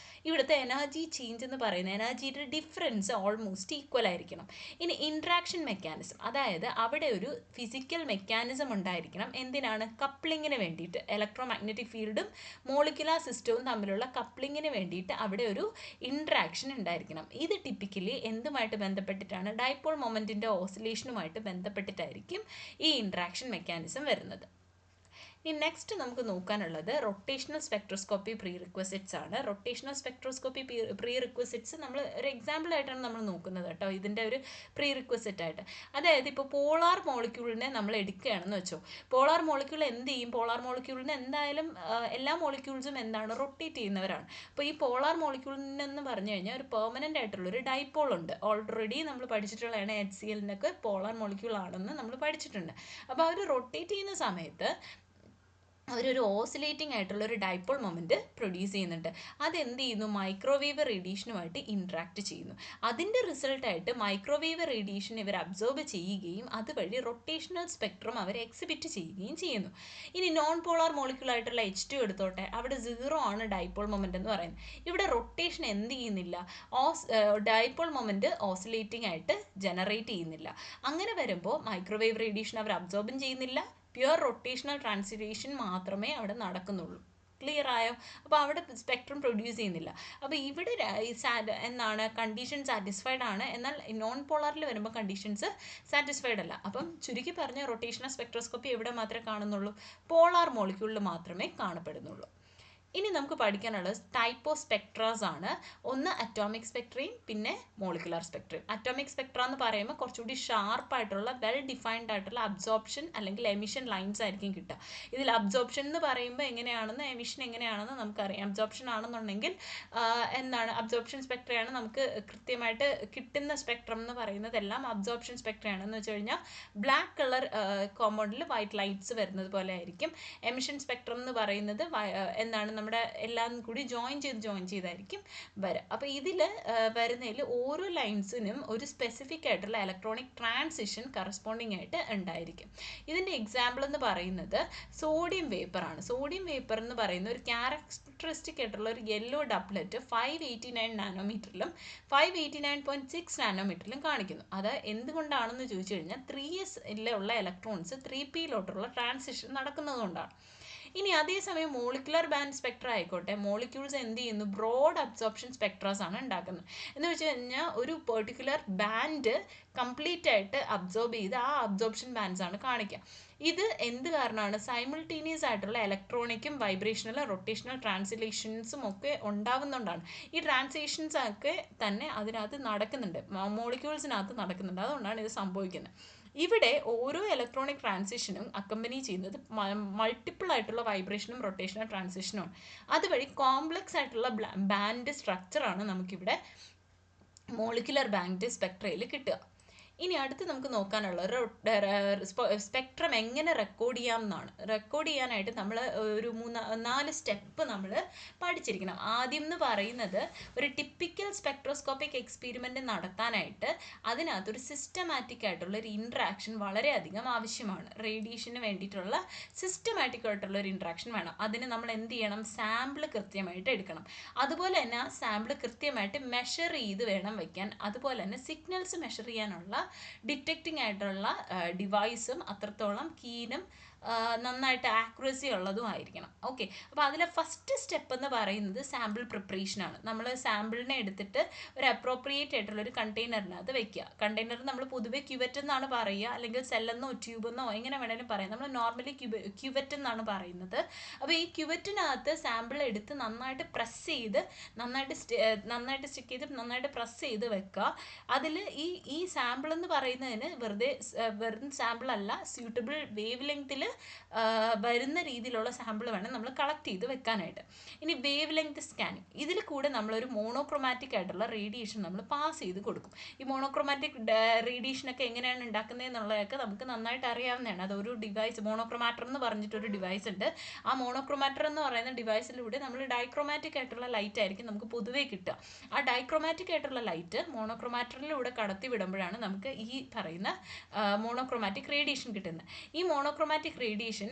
ഇവിടുത്തെ എനർജി ചേഞ്ച് എന്ന് പറയുന്നത് എനർജിയുടെ ഡിഫറൻസ് ഓൾമോസ്റ്റ് ഈക്വൽ ആയിരിക്കണം. ഇനി ഇൻട്രാക്ഷൻ മെക്കാനിസം, അതായത് അവിടെ ഒരു ഫിസിക്കൽ മെക്കാനിസം ഉണ്ടായിരിക്കണം. എന്തിനാണ്? കപ്ലിങ്ങിന് വേണ്ടിയിട്ട്. ഇലക്ട്രോ മാഗ്നറ്റിക് ഫീൽഡും മോളിക്കുലാർ സിസ്റ്റവും തമ്മിലുള്ള കപ്ലിങ്ങിന് വേണ്ടിയിട്ട് അവിടെ ഒരു ഇൻട്രാക്ഷൻ ഉണ്ടായിരിക്കണം. ഇത് ടിപ്പിക്കലി എന്തുമായിട്ട് ബന്ധപ്പെട്ടിട്ടാണ്? ഡൈപോൾ മൊമെൻറ്റിൻ്റെ ഓസിലേഷനുമായിട്ട് ബന്ധപ്പെട്ടിട്ടായിരിക്കും ഈ ഇൻട്രാക്ഷൻ മെക്കാനിസം വരുന്നത്. ഇനി നെക്സ്റ്റ് നമുക്ക് നോക്കാനുള്ളത് റൊട്ടേഷണൽ സ്പെക്ട്രോസ്കോപ്പി പ്രീ റിക്വസിറ്റ്സ് ആണ്. റൊട്ടേഷണൽ സ്പെക്ട്രോസ്കോപ്പി പ്രീ റിക്വസിറ്റ്സ് നമ്മൾ ഒരു എക്സാമ്പിൾ ആയിട്ടാണ് നമ്മൾ നോക്കുന്നത് കേട്ടോ, ഇതിൻ്റെ ഒരു പ്രീ റിക്വസിറ്റ് ആയിട്ട്. അതായത് ഇപ്പോൾ പോളാർ മോളിക്യൂളിനെ നമ്മൾ എടുക്കുകയാണെന്ന് വെച്ചോ. പോളാർ മോളിക്യൂൾ എന്ത് ചെയ്യും? പോളാർ മോളിക്യൂളിന് എന്തായാലും എല്ലാ മോളിക്യൂൾസും എന്താണ്? റൊട്ടേറ്റ് ചെയ്യുന്നവരാണ്. അപ്പോൾ ഈ പോളാർ മോളിക്യൂളിനെന്ന് പറഞ്ഞു കഴിഞ്ഞാൽ ഒരു പെർമനൻ്റ് ആയിട്ടുള്ളൊരു ഡൈപോൾ ഉണ്ട്. ഓൾറെഡി നമ്മൾ പഠിച്ചിട്ടുള്ളതാണ് HCl-നൊക്കെ പോളാർ മോളിക്യൂൾ ആണെന്ന് നമ്മൾ പഠിച്ചിട്ടുണ്ട്. അപ്പോൾ അവർ റൊട്ടേറ്റ് ചെയ്യുന്ന സമയത്ത് അവരൊരു ഓസിലേറ്റിംഗ് ആയിട്ടുള്ള ഒരു ഡൈപോൾ മൊമെൻറ്റ് പ്രൊഡ്യൂസ് ചെയ്യുന്നുണ്ട്. അതെന്ത് ചെയ്യുന്നു? മൈക്രോവേവ് റേഡിയേഷനുമായിട്ട് ഇൻട്രാക്ട് ചെയ്യുന്നു. അതിൻ്റെ റിസൾട്ടായിട്ട് മൈക്രോവേവ് റേഡിയേഷൻ ഇവർ അബ്സോർബ് ചെയ്യുകയും അതുവഴി റൊട്ടേഷണൽ സ്പെക്ട്രം അവർ എക്സിബിറ്റ് ചെയ്യുകയും ചെയ്യുന്നു. ഇനി നോൺ പോളാർ മോളിക്യൂൾ ആയിട്ടുള്ള H2 എടുത്തോട്ടെ, അവിടെ 0 ആണ് ഡൈപോൾ മൊമെൻറ്റ് എന്ന് പറയുന്നത്. ഇവിടെ റൊട്ടേഷൻ എന്ത് ചെയ്യുന്നില്ല? ഡൈപോൾ മൊമെൻറ്റ് ഓസിലേറ്റിംഗ് ആയിട്ട് ജനറേറ്റ് ചെയ്യുന്നില്ല. അങ്ങനെ വരുമ്പോൾ മൈക്രോവേവ് റേഡിയേഷൻ അവർ അബ്സോർബും ചെയ്യുന്നില്ല, പ്യുവർ റൊട്ടേഷണൽ ട്രാൻസ്ലേഷൻ മാത്രമേ അവിടെ നടക്കുന്നുള്ളൂ. ക്ലിയർ ആയോ? അപ്പോൾ അവിടെ സ്പെക്ട്രം പ്രൊഡ്യൂസ് ചെയ്യുന്നില്ല. അപ്പോൾ ഇവിടെ എന്താണ്? കണ്ടീഷൻ സാറ്റിസ്ഫൈഡ് ആണ്, എന്നാൽ നോൺ പോളാറിൽ വരുമ്പോൾ കണ്ടീഷൻസ് സാറ്റിസ്ഫൈഡ് അല്ല. അപ്പം ചുരുക്കി പറഞ്ഞ റൊട്ടേഷണൽ സ്പെക്ട്രോസ്കോപ്പി എവിടെ മാത്രമേ കാണുന്നുള്ളൂ? പോളാർ മോളിക്യൂളിൽ മാത്രമേ കാണപ്പെടുന്നുള്ളൂ. ഇനി നമുക്ക് പഠിക്കാനുള്ളത് ടൈപ്പ് ഓഫ് സ്പെക്ട്രാസ് ആണ്. ഒന്ന് അറ്റോമിക് സ്പെക്ട്രയും പിന്നെ മോളിക്കുലാർ സ്പെക്ട്രയും. അറ്റോമിക് സ്പെക്ട്ര എന്ന് പറയുമ്പോൾ കുറച്ചുകൂടി ഷാർപ്പായിട്ടുള്ള വെൽ ഡിഫൈൻഡ് ആയിട്ടുള്ള അബ്സോർപ്ഷൻ അല്ലെങ്കിൽ എമിഷൻ ലൈൻസ് ആയിരിക്കും കിട്ടുക. ഇതിൽ അബ്സോർപ്ഷൻ എന്ന് പറയുമ്പോൾ എങ്ങനെയാണെന്ന്, എമിഷൻ എങ്ങനെയാണെന്ന് നമുക്കറിയാം. അബ്സോർപ്ഷൻ ആണെന്നുണ്ടെങ്കിൽ എന്താണ്? അബ്സോർപ്ഷൻ സ്പെക്ട്രയാണ് നമുക്ക് കൃത്യമായിട്ട് കിട്ടുന്ന സ്പെക്ട്രം എന്ന് പറയുന്നതെല്ലാം അബ്സോർപ്ഷൻ സ്പെക്ട്രയാണെന്ന് വെച്ച് കഴിഞ്ഞാൽ ബ്ലാക്ക് കളർ കോമ്പൗണ്ടിൽ വൈറ്റ് ലൈറ്റ്സ് വരുന്നത് പോലെ ആയിരിക്കും. എമിഷൻ സ്പെക്ട്രം എന്ന് പറയുന്നത് എന്താണ്? നമ്മുടെ എല്ലാം കൂടി ജോയിൻ ചെയ്തായിരിക്കും വരിക. അപ്പോൾ ഇതിൽ വരുന്നതിൽ ഓരോ ലൈൻസിനും ഒരു സ്പെസിഫിക് ആയിട്ടുള്ള ഇലക്ട്രോണിക് ട്രാൻസിഷൻ കറസ്പോണ്ടിങ് ആയിട്ട് ഉണ്ടായിരിക്കും. ഇതിൻ്റെ എക്സാമ്പിൾ എന്ന് പറയുന്നത് സോഡിയം വേപ്പറാണ്. സോഡിയം വേപ്പർ എന്ന് പറയുന്ന ഒരു ക്യാരക്ടറിസ്റ്റിക് ആയിട്ടുള്ള ഒരു യെല്ലോ ഡബ്ലറ്റ് 589 നാനോമീറ്ററിലും 589.6 നാനോമീറ്ററിലും കാണിക്കുന്നു. അത് എന്തുകൊണ്ടാണെന്ന് ചോദിച്ചു കഴിഞ്ഞാൽ 3s ഉള്ള ഇലക്ട്രോൺസ് 3p ട്രാൻസിഷൻ നടക്കുന്നതുകൊണ്ടാണ്. ഇനി അതേസമയം മോളിക്കുലർ ബാൻഡ് സ്പെക്ട്ര ആയിക്കോട്ടെ, മോളിക്യൂൾസ് എന്ത് ചെയ്യുന്നു, ബ്രോഡ് അബ്സോർപ്ഷൻ സ്പെക്ട്രാസ് ആണ് ഉണ്ടാക്കുന്നത്. എന്ന് വെച്ച് കഴിഞ്ഞാൽ ഒരു പെർട്ടിക്കുലർ ബാൻഡ് കംപ്ലീറ്റ് ആയിട്ട് അബ്സോർബ് ചെയ്ത് ആ അബ്സോർപ്ഷൻ ബാൻഡ്സ് ആണ് കാണിക്കുക. ഇത് എന്ത് കാരണമാണ്, സൈമിൾട്ടേനിയസ് ആയിട്ടുള്ള ഇലക്ട്രോണിക്കും വൈബ്രേഷണൽ റൊട്ടേഷണൽ ട്രാൻസ്ലേഷൻസും ഒക്കെ ഉണ്ടാവുന്നതുകൊണ്ടാണ്. ഈ ട്രാൻസ്ലേഷൻസ് ഒക്കെ തന്നെ അതിനകത്ത് നടക്കുന്നുണ്ട്, മോളിക്യൂൾസിനകത്ത് നടക്കുന്നുണ്ട്. അതുകൊണ്ടാണ് ഇത് സംഭവിക്കുന്നത്. ഇവിടെ ഓരോ ഇലക്ട്രോണിക് ട്രാൻസിഷനും അക്കമ്പനി ചെയ്യുന്നത് മൾട്ടിപ്പിൾ ആയിട്ടുള്ള വൈബ്രേഷനും റൊട്ടേഷണൽ ട്രാൻസിഷനും. അതുവഴി കോംപ്ലക്സ് ആയിട്ടുള്ള ബാൻഡ് സ്ട്രക്ചറാണ് നമുക്കിവിടെ മോളിക്കുലർ ബാൻഡ് സ്പെക്ട്രയിൽ കിട്ടുക. ഇനി അടുത്ത് നമുക്ക് നോക്കാനുള്ളത് സ്പെക്ട്രം എങ്ങനെ റെക്കോർഡ് ചെയ്യാം എന്നാണ്. റെക്കോർഡ് ചെയ്യാനായിട്ട് നമ്മൾ ഒരു 4 സ്റ്റെപ്പ് നമ്മൾ പഠിച്ചിരിക്കണം. ആദ്യം എന്ന് പറയുന്നത് ഒരു ടിപ്പിക്കൽ സ്പെക്ട്രോസ്കോപ്പിക് എക്സ്പെരിമെൻറ്റ് നടത്താനായിട്ട് അതിനകത്തൊരു സിസ്റ്റമാറ്റിക് ആയിട്ടുള്ള ഒരു ഇൻട്രാക്ഷൻ വളരെയധികം ആവശ്യമാണ്. റേഡിയേഷന് വേണ്ടിയിട്ടുള്ള സിസ്റ്റമാറ്റിക് ആയിട്ടുള്ള ഒരു ഇൻട്രാക്ഷൻ വേണം. അതിന് നമ്മൾ എന്ത് ചെയ്യണം, സാമ്പിൾ കൃത്യമായിട്ട് എടുക്കണം. അതുപോലെ തന്നെ ആ സാമ്പിൾ കൃത്യമായിട്ട് മെഷർ ചെയ്ത് വേണം വയ്ക്കാൻ. അതുപോലെ തന്നെ സിഗ്നൽസ് മെഷർ ചെയ്യാനുള്ള ഡിറ്റക്റ്റിംഗ് ആയിട്ടുള്ള ഡിവൈസും അത്രത്തോളം കീനും നന്നായിട്ട് ആക്യുറസി ഉള്ളതും ആയിരിക്കണം. ഓക്കെ, അപ്പോൾ അതിലെ ഫസ്റ്റ് സ്റ്റെപ്പ് എന്ന് പറയുന്നത് സാമ്പിൾ പ്രിപ്പറേഷനാണ്. നമ്മൾ സാമ്പിളിനെ എടുത്തിട്ട് ഒരു അപ്രോപ്രിയേറ്റ് ആയിട്ടുള്ള ഒരു കണ്ടെയ്നറിനകത്ത് വെക്കുക. കണ്ടെയ്നർ നമ്മൾ പൊതുവെ ക്യുവറ്റ് എന്നാണ് പറയുക, അല്ലെങ്കിൽ സെല്ലെന്നോ ട്യൂബെന്നോ എങ്ങനെ വേണേലും പറയാം. നമ്മൾ നോർമലി ക്യുവറ്റ് എന്നാണ് പറയുന്നത്. അപ്പോൾ ഈ ക്യുവറ്റിനകത്ത് സാമ്പിൾ എടുത്ത് നന്നായിട്ട് പ്രസ് ചെയ്ത് നന്നായിട്ട് സ്റ്റിക്ക് ചെയ്ത് നന്നായിട്ട് പ്രസ് ചെയ്ത് വെക്കുക. അതിൽ ഈ സാമ്പിൾ എന്ന് പറയുന്നതിന് വെറും സാമ്പിൾ അല്ല, സ്യൂട്ടബിൾ വേവ് ലെങ്ത്തിൽ വരുന്ന രീതിയിലുള്ള സാമ്പിൾ വേണം നമ്മൾ കളക്ട് ചെയ്ത് വെക്കാനായിട്ട്. ഇനി വേവ് ലെങ്ത് സ്കാനിങ്, ഇതിൽ കൂടെ നമ്മളൊരു മോണോക്രോമാറ്റിക് ആയിട്ടുള്ള റേഡിയേഷൻ നമ്മൾ പാസ് ചെയ്ത് കൊടുക്കും. ഈ മോണോക്രോമാറ്റിക് റേഡിയേഷനൊക്കെ എങ്ങനെയാണ് ഉണ്ടാക്കുന്നതെന്നുള്ളതൊക്കെ നമുക്ക് നന്നായിട്ട് അറിയാവുന്നതാണ്. അതൊരു ഡിവൈസ്, മോണോക്രോമാറ്റർ എന്ന് പറഞ്ഞിട്ടൊരു ഡിവൈസ് ഉണ്ട്. ആ മോണോക്രോമാറ്റർ എന്ന് പറയുന്ന ഡിവൈസിലൂടെ നമ്മൾ ഡൈക്രോമാറ്റിക് ആയിട്ടുള്ള ലൈറ്റ് ആയിരിക്കും നമുക്ക് പൊതുവേ കിട്ടുക. ആ ഡൈക്രോമാറ്റിക് ആയിട്ടുള്ള ലൈറ്റ് മോണോക്രോമാറ്ററിലൂടെ കടത്തി വിടുമ്പോഴാണ് നമുക്ക് ഈ പറയുന്ന മോണോക്രോമാറ്റിക് റേഡിയേഷൻ കിട്ടുന്നത്. ഈ മോണോക്രോമാറ്റിക് റേഡിയേഷൻ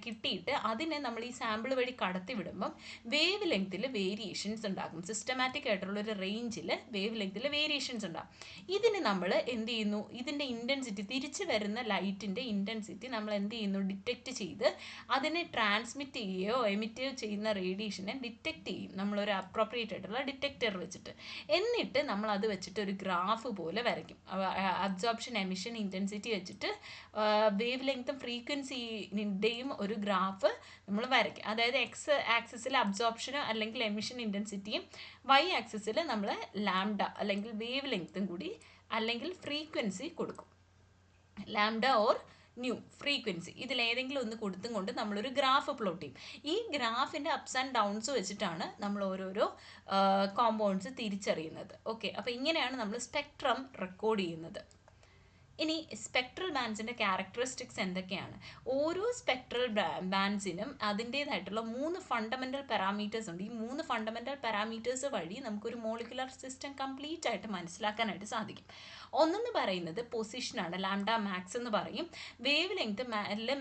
കിട്ടിയിട്ട് അതിനെ നമ്മൾ ഈ സാമ്പിൾ വഴി കടത്തി വിടുമ്പം വേവ് ലെങ്ത്തിൽ വേരിയേഷൻസ് ഉണ്ടാകും. സിസ്റ്റമാറ്റിക് ആയിട്ടുള്ള ഒരു റേഞ്ചിൽ വേവ് ലെങ്ത്തിൽ വേരിയേഷൻസ് ഉണ്ടാകും. ഇതിന് നമ്മൾ എന്ത് ചെയ്യുന്നു, ഇതിൻ്റെ ഇൻറ്റൻസിറ്റി, തിരിച്ചു വരുന്ന ലൈറ്റിൻ്റെ ഇൻറ്റൻസിറ്റി നമ്മൾ എന്ത് ചെയ്യുന്നു, ഡിറ്റക്റ്റ് ചെയ്ത് അതിനെ ട്രാൻസ്മിറ്റ് ചെയ്യുകയോ എമിറ്റ് ചെയ്യുന്ന റേഡിയേഷനെ ഡിറ്റക്റ്റ് ചെയ്യും നമ്മളൊരു അപ്രോപ്രിയേറ്റ് ആയിട്ടുള്ള ഡിറ്റക്ടർ വെച്ചിട്ട്. എന്നിട്ട് നമ്മൾ അത് വെച്ചിട്ട് ഒരു ഗ്രാഫ് പോലെ വരയ്ക്കും. അബ്സോർപ്ഷൻ, എമിഷൻ, ഇൻറ്റൻസിറ്റി വെച്ചിട്ട് വേവ് ലെങ്ത്തും ഫ്രീക്വൻസിൻ്റെയും ഒരു ഗ്രാഫ് നമ്മൾ വരയ്ക്കും. അതായത് എക്സ് ആക്സിസിൽ അബ്സോർപ്ഷനും അല്ലെങ്കിൽ എമിഷൻ ഇൻറ്റൻസിറ്റിയും, വൈ ആക്സിസിൽ നമ്മൾ ലാംഡ അല്ലെങ്കിൽ വേവ് ലെങ്ത്തും കൂടി അല്ലെങ്കിൽ ഫ്രീക്വൻസി കൊടുക്കും. ലാംഡ ഓർ ന്യൂ ഫ്രീക്വൻസി, ഇതിലേതെങ്കിലും ഒന്ന് കൊടുത്തും കൊണ്ട് നമ്മളൊരു ഗ്രാഫ് പ്ലോട്ട് ചെയ്യും. ഈ ഗ്രാഫിൻ്റെ അപ്സ് ആൻഡ് ഡൗൺസ് വെച്ചിട്ടാണ് നമ്മൾ ഓരോരോ കോമ്പൗണ്ട്സ് തിരിച്ചറിയുന്നത്. ഓക്കെ, അപ്പോൾ ഇങ്ങനെയാണ് നമ്മൾ സ്പെക്ട്രം റെക്കോർഡ് ചെയ്യുന്നത്. ഇനി സ്പെക്ട്രൽ ബാൻഡ്സിൻ്റെ ക്യാരക്ടറിസ്റ്റിക്സ് എന്തൊക്കെയാണ്? ഓരോ സ്പെക്ട്രൽ ബാൻഡ്സിനും അതിൻ്റേതായിട്ടുള്ള 3 ഫണ്ടമെൻ്റൽ പാരാമീറ്റേഴ്സ് ഉണ്ട്. ഈ 3 ഫണ്ടമെൻ്റൽ പാരാമീറ്റേഴ്സ് വഴി നമുക്കൊരു മോളിക്കുലർ സിസ്റ്റം കംപ്ലീറ്റ് ആയിട്ട് മനസ്സിലാക്കാനായിട്ട് സാധിക്കും. ഒന്നെന്ന് പറയുന്നത് പൊസിഷനാണ്, ലാംഡ മാക്സ് എന്ന് പറയും. വേവ് ലെങ്ത്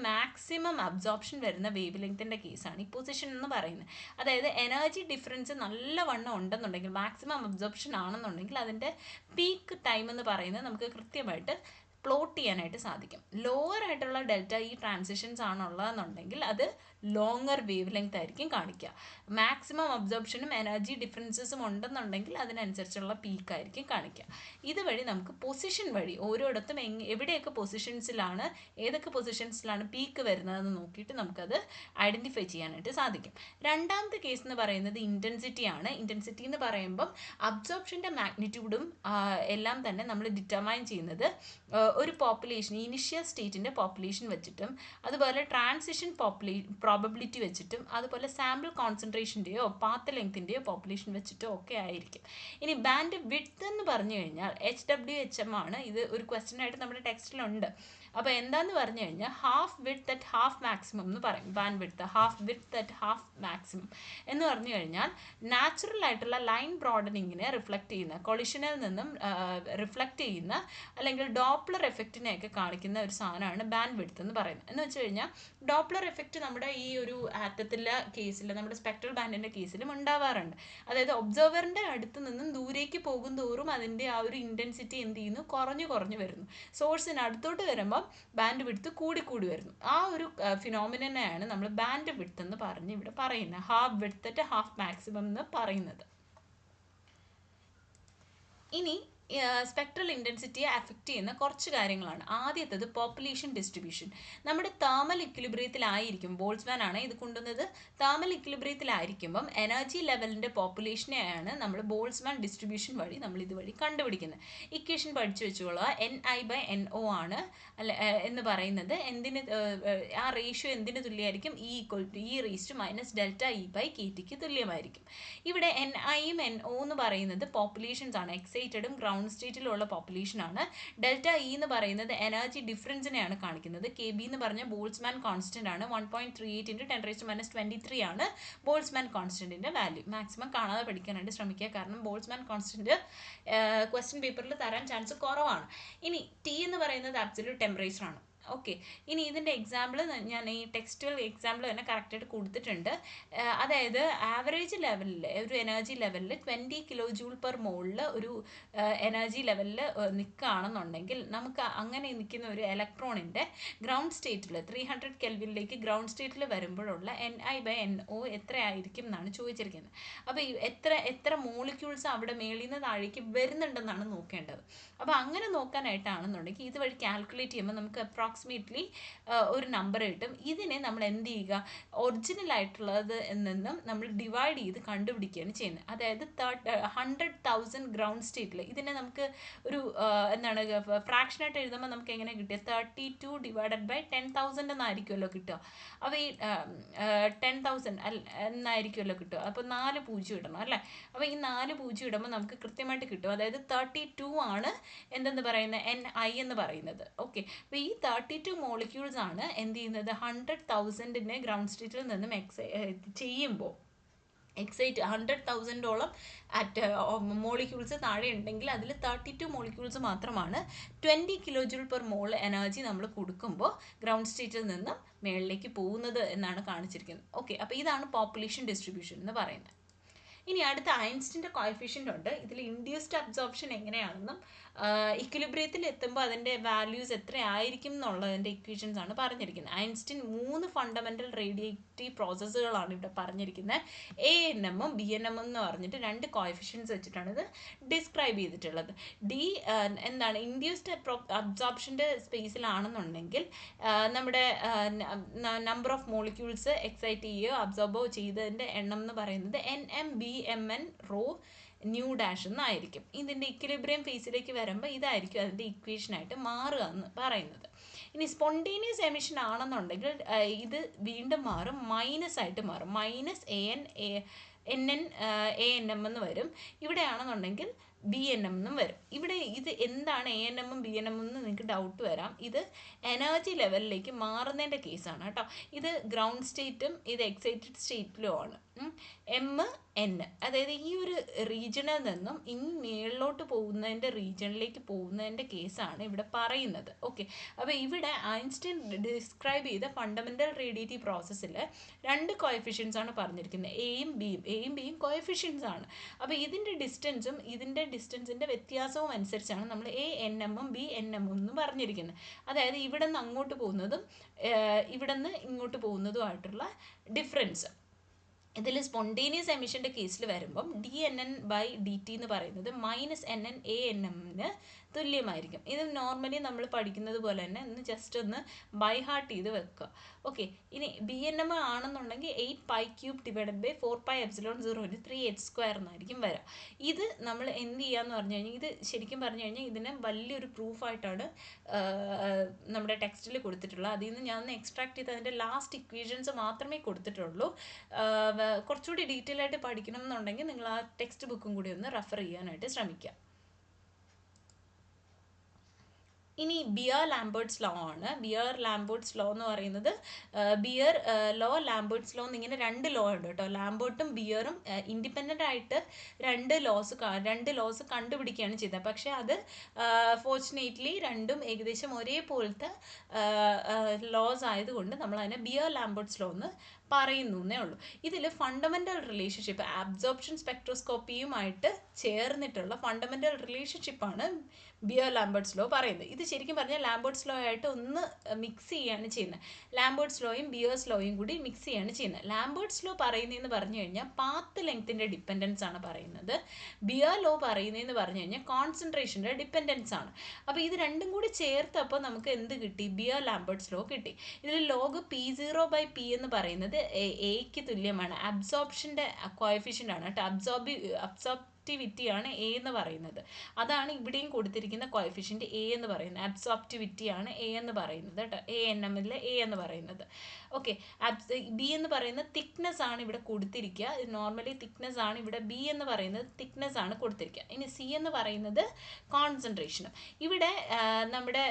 മാക്സിമം അബ്സോർപ്ഷൻ വരുന്ന വേവ് ലെങ്ത്തിൻ്റെ കേസാണ് ഈ പൊസിഷൻ എന്ന് പറയുന്നത്. അതായത് എനർജി ഡിഫറൻസ് നല്ലവണ്ണം ഉണ്ടെന്നുണ്ടെങ്കിൽ, മാക്സിമം അബ്സോർപ്ഷൻ ആണെന്നുണ്ടെങ്കിൽ അതിൻ്റെ പീക്ക് ടൈം എന്ന് പറയുന്നത് നമുക്ക് കൃത്യമായിട്ട് പ്ലോട്ട് ചെയ്യാനായിട്ട് സാധിക്കും. ലോവർ ആയിട്ടുള്ള ഡെൽറ്റ ഈ ട്രാൻസിഷൻസ് ആണുള്ളതെന്നുണ്ടെങ്കിൽ അത് ലോങ്ങർ വേവ് ലെങ്ത് ആയിരിക്കും കാണിക്കുക. മാക്സിമം അബ്സോർപ്ഷനും എനർജി ഡിഫറൻസസും ഉണ്ടെന്നുണ്ടെങ്കിൽ അതിനനുസരിച്ചുള്ള പീക്കായിരിക്കും കാണിക്കുക. ഇതുവഴി നമുക്ക് പൊസിഷൻ വഴി ഓരോയിടത്തും എവിടെയൊക്കെ പൊസിഷൻസിലാണ്, ഏതൊക്കെ പൊസിഷൻസിലാണ് പീക്ക് വരുന്നതെന്ന് നോക്കിയിട്ട് നമുക്കത് ഐഡൻറ്റിഫൈ ചെയ്യാനായിട്ട് സാധിക്കും. രണ്ടാമത്തെ കേസ് എന്ന് പറയുന്നത് ഇൻറ്റൻസിറ്റിയാണ്. ഇൻറ്റൻസിറ്റി എന്ന് പറയുമ്പം അബ്സോർപ്ഷൻ്റെ മാഗ്നിറ്റ്യൂഡും എല്ലാം തന്നെ നമ്മൾ ഡിറ്റർമൈൻ ചെയ്യുന്നത് ഒരു പോപ്പുലേഷൻ, ഇനിഷ്യൽ സ്റ്റേറ്റിൻ്റെ പോപ്പുലേഷൻ വെച്ചിട്ടും അതുപോലെ ട്രാൻസിഷൻ പ്രോബബിലിറ്റി വെച്ചിട്ടും അതുപോലെ സാമ്പിൾ കോൺസെൻട്രേഷൻ്റെയോ പാത്ത് ലെങ്ത്തിൻ്റെയോ പോപ്പുലേഷൻ വെച്ചിട്ടോ ഒക്കെ ആയിരിക്കും. ഇനി ബാൻഡ് വിഡ്ത്ത് എന്ന് പറഞ്ഞു കഴിഞ്ഞാൽ HWHM ആണ്. ഇത് ഒരു ക്വസ്റ്റ്യൻ ആയിട്ട് നമ്മുടെ ടെക്സ്റ്റിലുണ്ട്. അപ്പോൾ എന്താന്ന് പറഞ്ഞു കഴിഞ്ഞാൽ half width at half maximum എന്ന് പറയും. Band width, half width at half maximum എന്ന് പറഞ്ഞു കഴിഞ്ഞാൽ നാച്ചുറൽ ആയിട്ടുള്ള ലൈൻ ബ്രോഡനിങ്ങിനെ റിഫ്ലക്റ്റ് ചെയ്യുന്ന, കൊളിഷനിൽ നിന്നും റിഫ്ലക്റ്റ് ചെയ്യുന്ന അല്ലെങ്കിൽ ഡോപ്ലർ എഫക്റ്റിനെയൊക്കെ കാണിക്കുന്ന ഒരു സാധനമാണ് ബാൻഡ് വിഡ്ത്ത് എന്ന് പറയുന്നത്. എന്ന് വെച്ച് കഴിഞ്ഞാൽ ഡോപ്ലർ എഫക്റ്റ് നമ്മുടെ ഈ ഒരു ആറ്റത്തിലെ കേസിൽ, നമ്മുടെ സ്പെക്ട്രൽ ബാൻഡിൻ്റെ കേസിലും ഉണ്ടാവാറുണ്ട്. അതായത് ഒബ്സർവറിൻ്റെ അടുത്ത് നിന്നും ദൂരേക്ക് പോകും തോറും അതിൻ്റെ ആ ഒരു ഇൻറ്റൻസിറ്റി എന്ത് ചെയ്യുന്നു, കുറഞ്ഞു വരുന്നു. സോഴ്സിന് അടുത്തോട്ട് വരുമ്പം ബാൻഡ് വിഡ്ത്ത് കൂടി വരുന്നു. ആ ഒരു ഫിനോമിനനെയാണ് നമ്മൾ ബാൻഡ് വിഡ്ത്ത് എന്ന് പറഞ്ഞ് ഇവിടെ പറയുന്നത്, half width at half maximum എന്ന് പറയുന്നത്. ഇനി സ്പെക്ട്രൽ ഇൻറ്റൻസിറ്റിയെ അഫക്റ്റ് ചെയ്യുന്ന കുറച്ച് കാര്യങ്ങളാണ്. ആദ്യത്തേത് പോപ്പുലേഷൻ ഡിസ്ട്രിബ്യൂഷൻ. നമ്മുടെ തേർമൽ ഇക്വിലിബ്രിയത്തിലായിരിക്കും, ബോൾട്സ്മാൻ ആണ് ഇത് കൊണ്ടുവന്നത്, തേർമൽ ഇക്വിലിബ്രിയത്തിലായിരിക്കുമ്പം എനർജി ലെവലിൻ്റെ പോപ്പുലേഷനെയാണ് നമ്മൾ ബോൾട്സ്മാൻ ഡിസ്ട്രിബ്യൂഷൻ വഴി നമ്മൾ ഇതുവഴി കണ്ടുപിടിക്കുന്നത്. ഇക്വേഷൻ പഠിച്ചു വെച്ചുകൊള്ളുക, NI/NO ആണ് അല്ല എന്ന് പറയുന്നത്. എന്തിന് ആ റേഷ്യോ എന്തിന് തുല്യമായിരിക്കും? E=E⁻∆E/kTക്ക് തുല്യമായിരിക്കും. ഇവിടെ NIയും NO എന്ന് പറയുന്നത് പോപ്പുലേഷൻസ് ആണ്, എക്സൈറ്റഡും ഗ്രൗണ്ട് സ്റ്റേറ്റിലുള്ള പോപ്പുലേഷൻ ആണ്. ΔE എന്ന് പറയുന്നത് എനർജി ഡിഫറൻസിനെയാണ് കാണിക്കുന്നത്. KB എന്ന് പറഞ്ഞ ബോൾട്സ്മാൻ കോൺസ്റ്റന്റ് ആണ്. 1.38 × 10⁻23 ആണ് ബോൾട്സ്മാൻ കോൺസ്റ്റന്റിന്റെ വാല്യൂ. മാക്സിമം കാണാതെ പഠിക്കാനായിട്ട് ശ്രമിക്കുക, കാരണം ബോൾട്സ്മാൻ കോൺസ്റ്റന്റ് ക്വസ്റ്റ്യൻ പേപ്പറിൽ തരാൻ ചാൻസ് കുറവാണ്. ഇനി T എന്ന് പറയുന്നത് അബ്സല്യൂട്ട് ടെമ്പറേച്ചർ ആണ്. ഓക്കെ, ഇനി ഇതിൻ്റെ എക്സാമ്പിൾ ഞാൻ ഈ ടെക്സ്റ്റുവൽ എക്സാമ്പിൾ തന്നെ കറക്റ്റായിട്ട് കൊടുത്തിട്ടുണ്ട്. അതായത് ആവറേജ് ലെവലിൽ, ഒരു എനർജി ലെവലിൽ 20 kJ/mol ഒരു എനർജി ലെവലിൽ നിൽക്കുകയാണെന്നുണ്ടെങ്കിൽ, നമുക്ക് അങ്ങനെ നിൽക്കുന്ന ഒരു ഇലക്ട്രോണിൻ്റെ ഗ്രൗണ്ട് സ്റ്റേറ്റിൽ 300 കെൽവിനിലേക്ക് ഗ്രൗണ്ട് സ്റ്റേറ്റിൽ വരുമ്പോഴുള്ള NI/NO എത്രയായിരിക്കും എന്നാണ് ചോദിച്ചിരിക്കുന്നത്. അപ്പോൾ എത്ര മോളിക്യൂൾസ് അവിടെ മേളിൽ നിന്ന് താഴേക്ക് വരുന്നുണ്ടെന്നാണ് നോക്കേണ്ടത്. അപ്പോൾ അങ്ങനെ നോക്കാനായിട്ടാണെന്നുണ്ടെങ്കിൽ ഇതുവഴി കാൽക്കുലേറ്റ് ചെയ്യുമ്പോൾ നമുക്ക് അപ്രോക്സിമേറ്റ്ലി ഒരു നമ്പർ കിട്ടും. ഇതിനെ നമ്മൾ എന്ത് ചെയ്യുക, ഒറിജിനൽ ആയിട്ടുള്ളത് നിന്നും നമ്മൾ ഡിവൈഡ് ചെയ്ത് കണ്ടുപിടിക്കുകയാണ് ചെയ്യുന്നത്. അതായത് 100,000 ഗ്രൗണ്ട് സ്റ്റേറ്റിൽ ഇതിനെ നമുക്ക് ഒരു എന്താണ് ഫ്രാക്ഷനായിട്ട് എഴുതുമ്പോൾ നമുക്ക് എങ്ങനെ കിട്ടുക, 32 / 10,000 എന്നായിരിക്കുമല്ലോ കിട്ടുക. അപ്പോൾ ഈ 10,000 എന്നായിരിക്കുമല്ലോ കിട്ടുക. അപ്പോൾ 4 പൂജ്യം ഇടണം അല്ലേ. അപ്പോൾ ഈ 4 പൂജ്യം ഇടുമ്പോൾ നമുക്ക് കൃത്യമായിട്ട് കിട്ടും. അതായത് 32 ആണ് എന്തെന്ന് പറയുന്നത്, NI എന്ന് പറയുന്നത്. ഓക്കെ, അപ്പോൾ ഈ 32 മോളിക്യൂൾസ് ആണ് എന്ത് ചെയ്യുന്നത്, 100,000-നെ ഗ്രൗണ്ട് സ്റ്റേറ്റിൽ നിന്നും ചെയ്യുമ്പോൾ എക്സൈറ്റ് 100,000ഓളം മോളിക്യൂൾസ് താഴെ ഉണ്ടെങ്കിൽ അതിൽ 32 മോളിക്യൂൾസ് മാത്രമാണ് 20 kJ/mol എനർജി നമ്മൾ കൊടുക്കുമ്പോൾ ഗ്രൗണ്ട് സ്റ്റേറ്റിൽ നിന്നും മേളിലേക്ക് പോകുന്നത് എന്നാണ് കാണിച്ചിരിക്കുന്നത്. ഓക്കെ, അപ്പോൾ ഇതാണ് പോപ്പുലേഷൻ ഡിസ്ട്രിബ്യൂഷൻ എന്ന് പറയുന്നത്. ഇനി അടുത്ത ഐൻസ്റ്റീൻ്റെ കോഎഫിഷ്യൻ്റ് ഉണ്ട്. ഇതിൽ ഇൻഡ്യൂസ്ഡ് അബ്സോർപ്ഷൻ എങ്ങനെയാണെന്നും ഇക്വിലിബ്രിയത്തിൽ എത്തുമ്പോൾ അതിൻ്റെ വാല്യൂസ് എത്രയായിരിക്കും എന്നുള്ളതിൻ്റെ ഇക്വേഷൻസ് ആണ് പറഞ്ഞിരിക്കുന്നത്. ഐൻസ്റ്റീൻ 3 ഫണ്ടമെൻ്റൽ റേഡിയേറ്റീവ് പ്രോസസ്സുകളാണ് ഇവിടെ പറഞ്ഞിരിക്കുന്നത്. ANM-ഉം BNM എന്ന് പറഞ്ഞിട്ട് 2 കോഎഫിഷ്യൻസ് വെച്ചിട്ടാണ് ഇത് ഡിസ്ക്രൈബ് ചെയ്തിട്ടുള്ളത്. എന്താണ് ഇൻഡ്യൂസ്ഡ് അബ്സോർപ്ഷൻ്റെ സ്പേസിലാണെന്നുണ്ടെങ്കിൽ നമ്മുടെ നമ്പർ ഓഫ് മോളിക്യൂൾസ് എക്സൈറ്റ് ചെയ്യുകയോ അബ്സോർബോ ചെയ്തതിൻ്റെ എണ്ണം എന്ന് പറയുന്നത് NM/BMN ρ ν' എന്നായിരിക്കും. ഇതിൻ്റെ ഇക്വിലിബ്രിയം ഫേസിലേക്ക് വരുമ്പോൾ ഇതായിരിക്കും അതിൻ്റെ ഇക്വേഷനായിട്ട് മാറുക എന്ന് പറയുന്നത്. ഇനി സ്പോണ്ടേനിയസ് എമിഷൻ ആണെന്നുണ്ടെങ്കിൽ ഇത് വീണ്ടും മാറും, മൈനസ് ആയിട്ട് മാറും. -NN/ANM എന്ന് വരും. ഇവിടെ ആണെന്നുണ്ടെങ്കിൽ BNM എന്നും വരും. ഇവിടെ ഇത് എന്താണ് ANM-ഉം BNM-ഉം എന്ന് നിങ്ങൾക്ക് ഡൗട്ട് വരാം. ഇത് എനർജി ലെവലിലേക്ക് മാറുന്നതിൻ്റെ കേസാണ് കേട്ടോ. ഇത് ഗ്രൗണ്ട് സ്റ്റേറ്റും ഇത് എക്സൈറ്റഡ് സ്റ്റേറ്റിലുമാണ്. MN, അതായത് ഈ ഒരു റീജിയണിൽ നിന്നും മേളിലോട്ട് പോകുന്നതിൻ്റെ റീജിയണിലേക്ക് പോകുന്നതിൻ്റെ കേസാണ് ഇവിടെ പറയുന്നത്. ഓക്കെ, അപ്പോൾ ഇവിടെ ഐൻസ്റ്റീൻ ഡിസ്ക്രൈബ് ചെയ്ത ഫണ്ടമെൻ്റൽ റേഡിയേറ്റീവ് പ്രോസസ്സിൽ 2 കോഎഫിഷ്യൻസ് ആണ് പറഞ്ഞിരിക്കുന്നത്, എയും ബിയും കോഎഫിഷ്യൻസ് ആണ്. അപ്പോൾ ഇതിൻ്റെ ഡിസ്റ്റൻസും ഇതിൻ്റെ ഡിസ്റ്റൻസിൻ്റെ വ്യത്യാസവും അനുസരിച്ചാണ് നമ്മൾ ANM-ഉം BNM-ഉം എന്ന് പറഞ്ഞിരിക്കുന്നത്. അതായത് ഇവിടെ നിന്ന് അങ്ങോട്ട് പോകുന്നതും ഇവിടെ നിന്ന് ഇങ്ങോട്ട് പോകുന്നതുമായിട്ടുള്ള ഡിഫറൻസ്. ഇതിൽ സ്പോണ്ടേനിയസ് എമിഷൻ്റെ കേസിൽ വരുമ്പം dNN/dt എന്ന് പറയുന്നത് -NN/ANM-ന് തുല്യമായിരിക്കും. ഇത് നോർമലി നമ്മൾ പഠിക്കുന്നത് പോലെ തന്നെ ഒന്ന് ജസ്റ്റ് ഒന്ന് ബൈ ഹാർട്ട് ചെയ്ത് വെക്കുക. ഓക്കെ, ഇനി BNM ആണെന്നുണ്ടെങ്കിൽ 8π³ / 4πε0 3h² എന്നായിരിക്കും വരിക. ഇത് നമ്മൾ എന്ത് ചെയ്യാന്ന് പറഞ്ഞു കഴിഞ്ഞാൽ, ഇത് ശരിക്കും പറഞ്ഞു കഴിഞ്ഞാൽ ഇതിനെ വലിയൊരു പ്രൂഫായിട്ടാണ് നമ്മുടെ ടെക്സ്റ്റിൽ കൊടുത്തിട്ടുള്ളത്. അതിൽ നിന്ന് ഞാൻ ഒന്ന് എക്സ്ട്രാക്ട് ചെയ്ത് അതിൻ്റെ ലാസ്റ്റ് ഇക്വേഷൻസ് മാത്രമേ കൊടുത്തിട്ടുള്ളൂ. കുറച്ചുകൂടി ഡീറ്റെയിൽ ആയിട്ട് പഠിക്കണം എന്നുണ്ടെങ്കിൽ നിങ്ങൾ ആ ടെക്സ്റ്റ് ബുക്കും കൂടി ഒന്ന് റെഫർ ചെയ്യാനായിട്ട് ശ്രമിക്കുക. ഇനി ബിയർ ലാംബേർട്സ് ലോ ആണ്. ബിയർ ലാംബേർട്സ് ലോ എന്ന് പറയുന്നത് ബിയർ ലോ, ലാംബേർട്സ് ലോ എന്നിങ്ങനെ രണ്ട് ലോ ഉണ്ട് കേട്ടോ. ലാംബേർട്ടും ബിയറും ഇൻഡിപെൻഡൻ്റ് ആയിട്ട് രണ്ട് ലോസ് കണ്ടുപിടിക്കുകയാണ് ചെയ്തത്. പക്ഷേ അത് ഫോർച്ചുനേറ്റ്ലി രണ്ടും ഏകദേശം ഒരേപോലത്തെ ലോസ് ആയതുകൊണ്ട് നമ്മൾ അതിനെ ബിയർ ലാംബേർട്സ് ലോ എന്ന് പറയുന്നു എന്നേ ഉള്ളൂ. ഇതിൽ ഫണ്ടമെൻ്റൽ റിലേഷൻഷിപ്പ് അബ്സോർപ്ഷൻ സ്പെക്ട്രോസ്കോപ്പിയുമായിട്ട് ചേർന്നിട്ടുള്ള ഫണ്ടമെൻ്റൽ റിലേഷൻഷിപ്പാണ് ബിയർ ലാംബേർട്സ് ലോ പറയുന്നത്. ഇത് ശരിക്കും പറഞ്ഞാൽ ലാംബേർട്സ് ലോ ആയിട്ട് ഒന്ന് മിക്സ് ചെയ്യാണ് ചെയ്യുന്നത്. ലാംബേർട്സ് ലോയും ബിയേഴ്സ് ലോയും കൂടി മിക്സ് ചെയ്യാണ് ചെയ്യുന്നത്. ലാംബേർട്സ് ലോ പറയുന്നതെന്ന് പറഞ്ഞു കഴിഞ്ഞാൽ പാത്ത് ലെങ്ത്തിൻ്റെ ഡിപ്പെൻഡൻസ് ആണ് പറയുന്നത്. ബിയർ ലോ പറയുന്നതെന്ന് പറഞ്ഞു കഴിഞ്ഞാൽ കോൺസെൻട്രേഷൻ്റെ ഡിപ്പെൻഡൻസ് ആണ്. അപ്പോൾ ഇത് രണ്ടും കൂടി ചേർത്തപ്പോൾ നമുക്ക് എന്ത് കിട്ടി? ബിയർ ലാംബേർട്സ് ലോ കിട്ടി. ഇതിൽ ലോഗ് P0/P എന്ന് പറയുന്നത് എക്ക് തുല്യമാണ്. അബ്സോർപ്ഷൻ്റെ കോഎഫിഷ്യൻ്റ് ആണ് കേട്ടോ. അബ്സോർപ്റ്റിവിറ്റിയാണ് എ എന്ന് പറയുന്നത്. അതാണ് ഇവിടെയും കൊടുത്തിരിക്കുന്ന കോഎഫിഷ്യൻ്റ് എ എന്ന് പറയുന്നത്. അബ്സോർപ്റ്റിവിറ്റിയാണ് എ എന്ന് പറയുന്നത് കേട്ടോ. ANM-ൽ എ എന്ന് പറയുന്നത്. ഓക്കെ, ബി എന്ന് പറയുന്നത് തിക്നെസ് ആണ് ഇവിടെ കൊടുത്തിരിക്കുക. ഇത് നോർമലി തിക്നെസ് ആണ്. ഇവിടെ ബി എന്ന് പറയുന്നത് തിക്നെസ് ആണ് കൊടുത്തിരിക്കുക. ഇനി സി എന്ന് പറയുന്നത് കോൺസെൻട്രേഷനും. ഇവിടെ നമ്മുടെ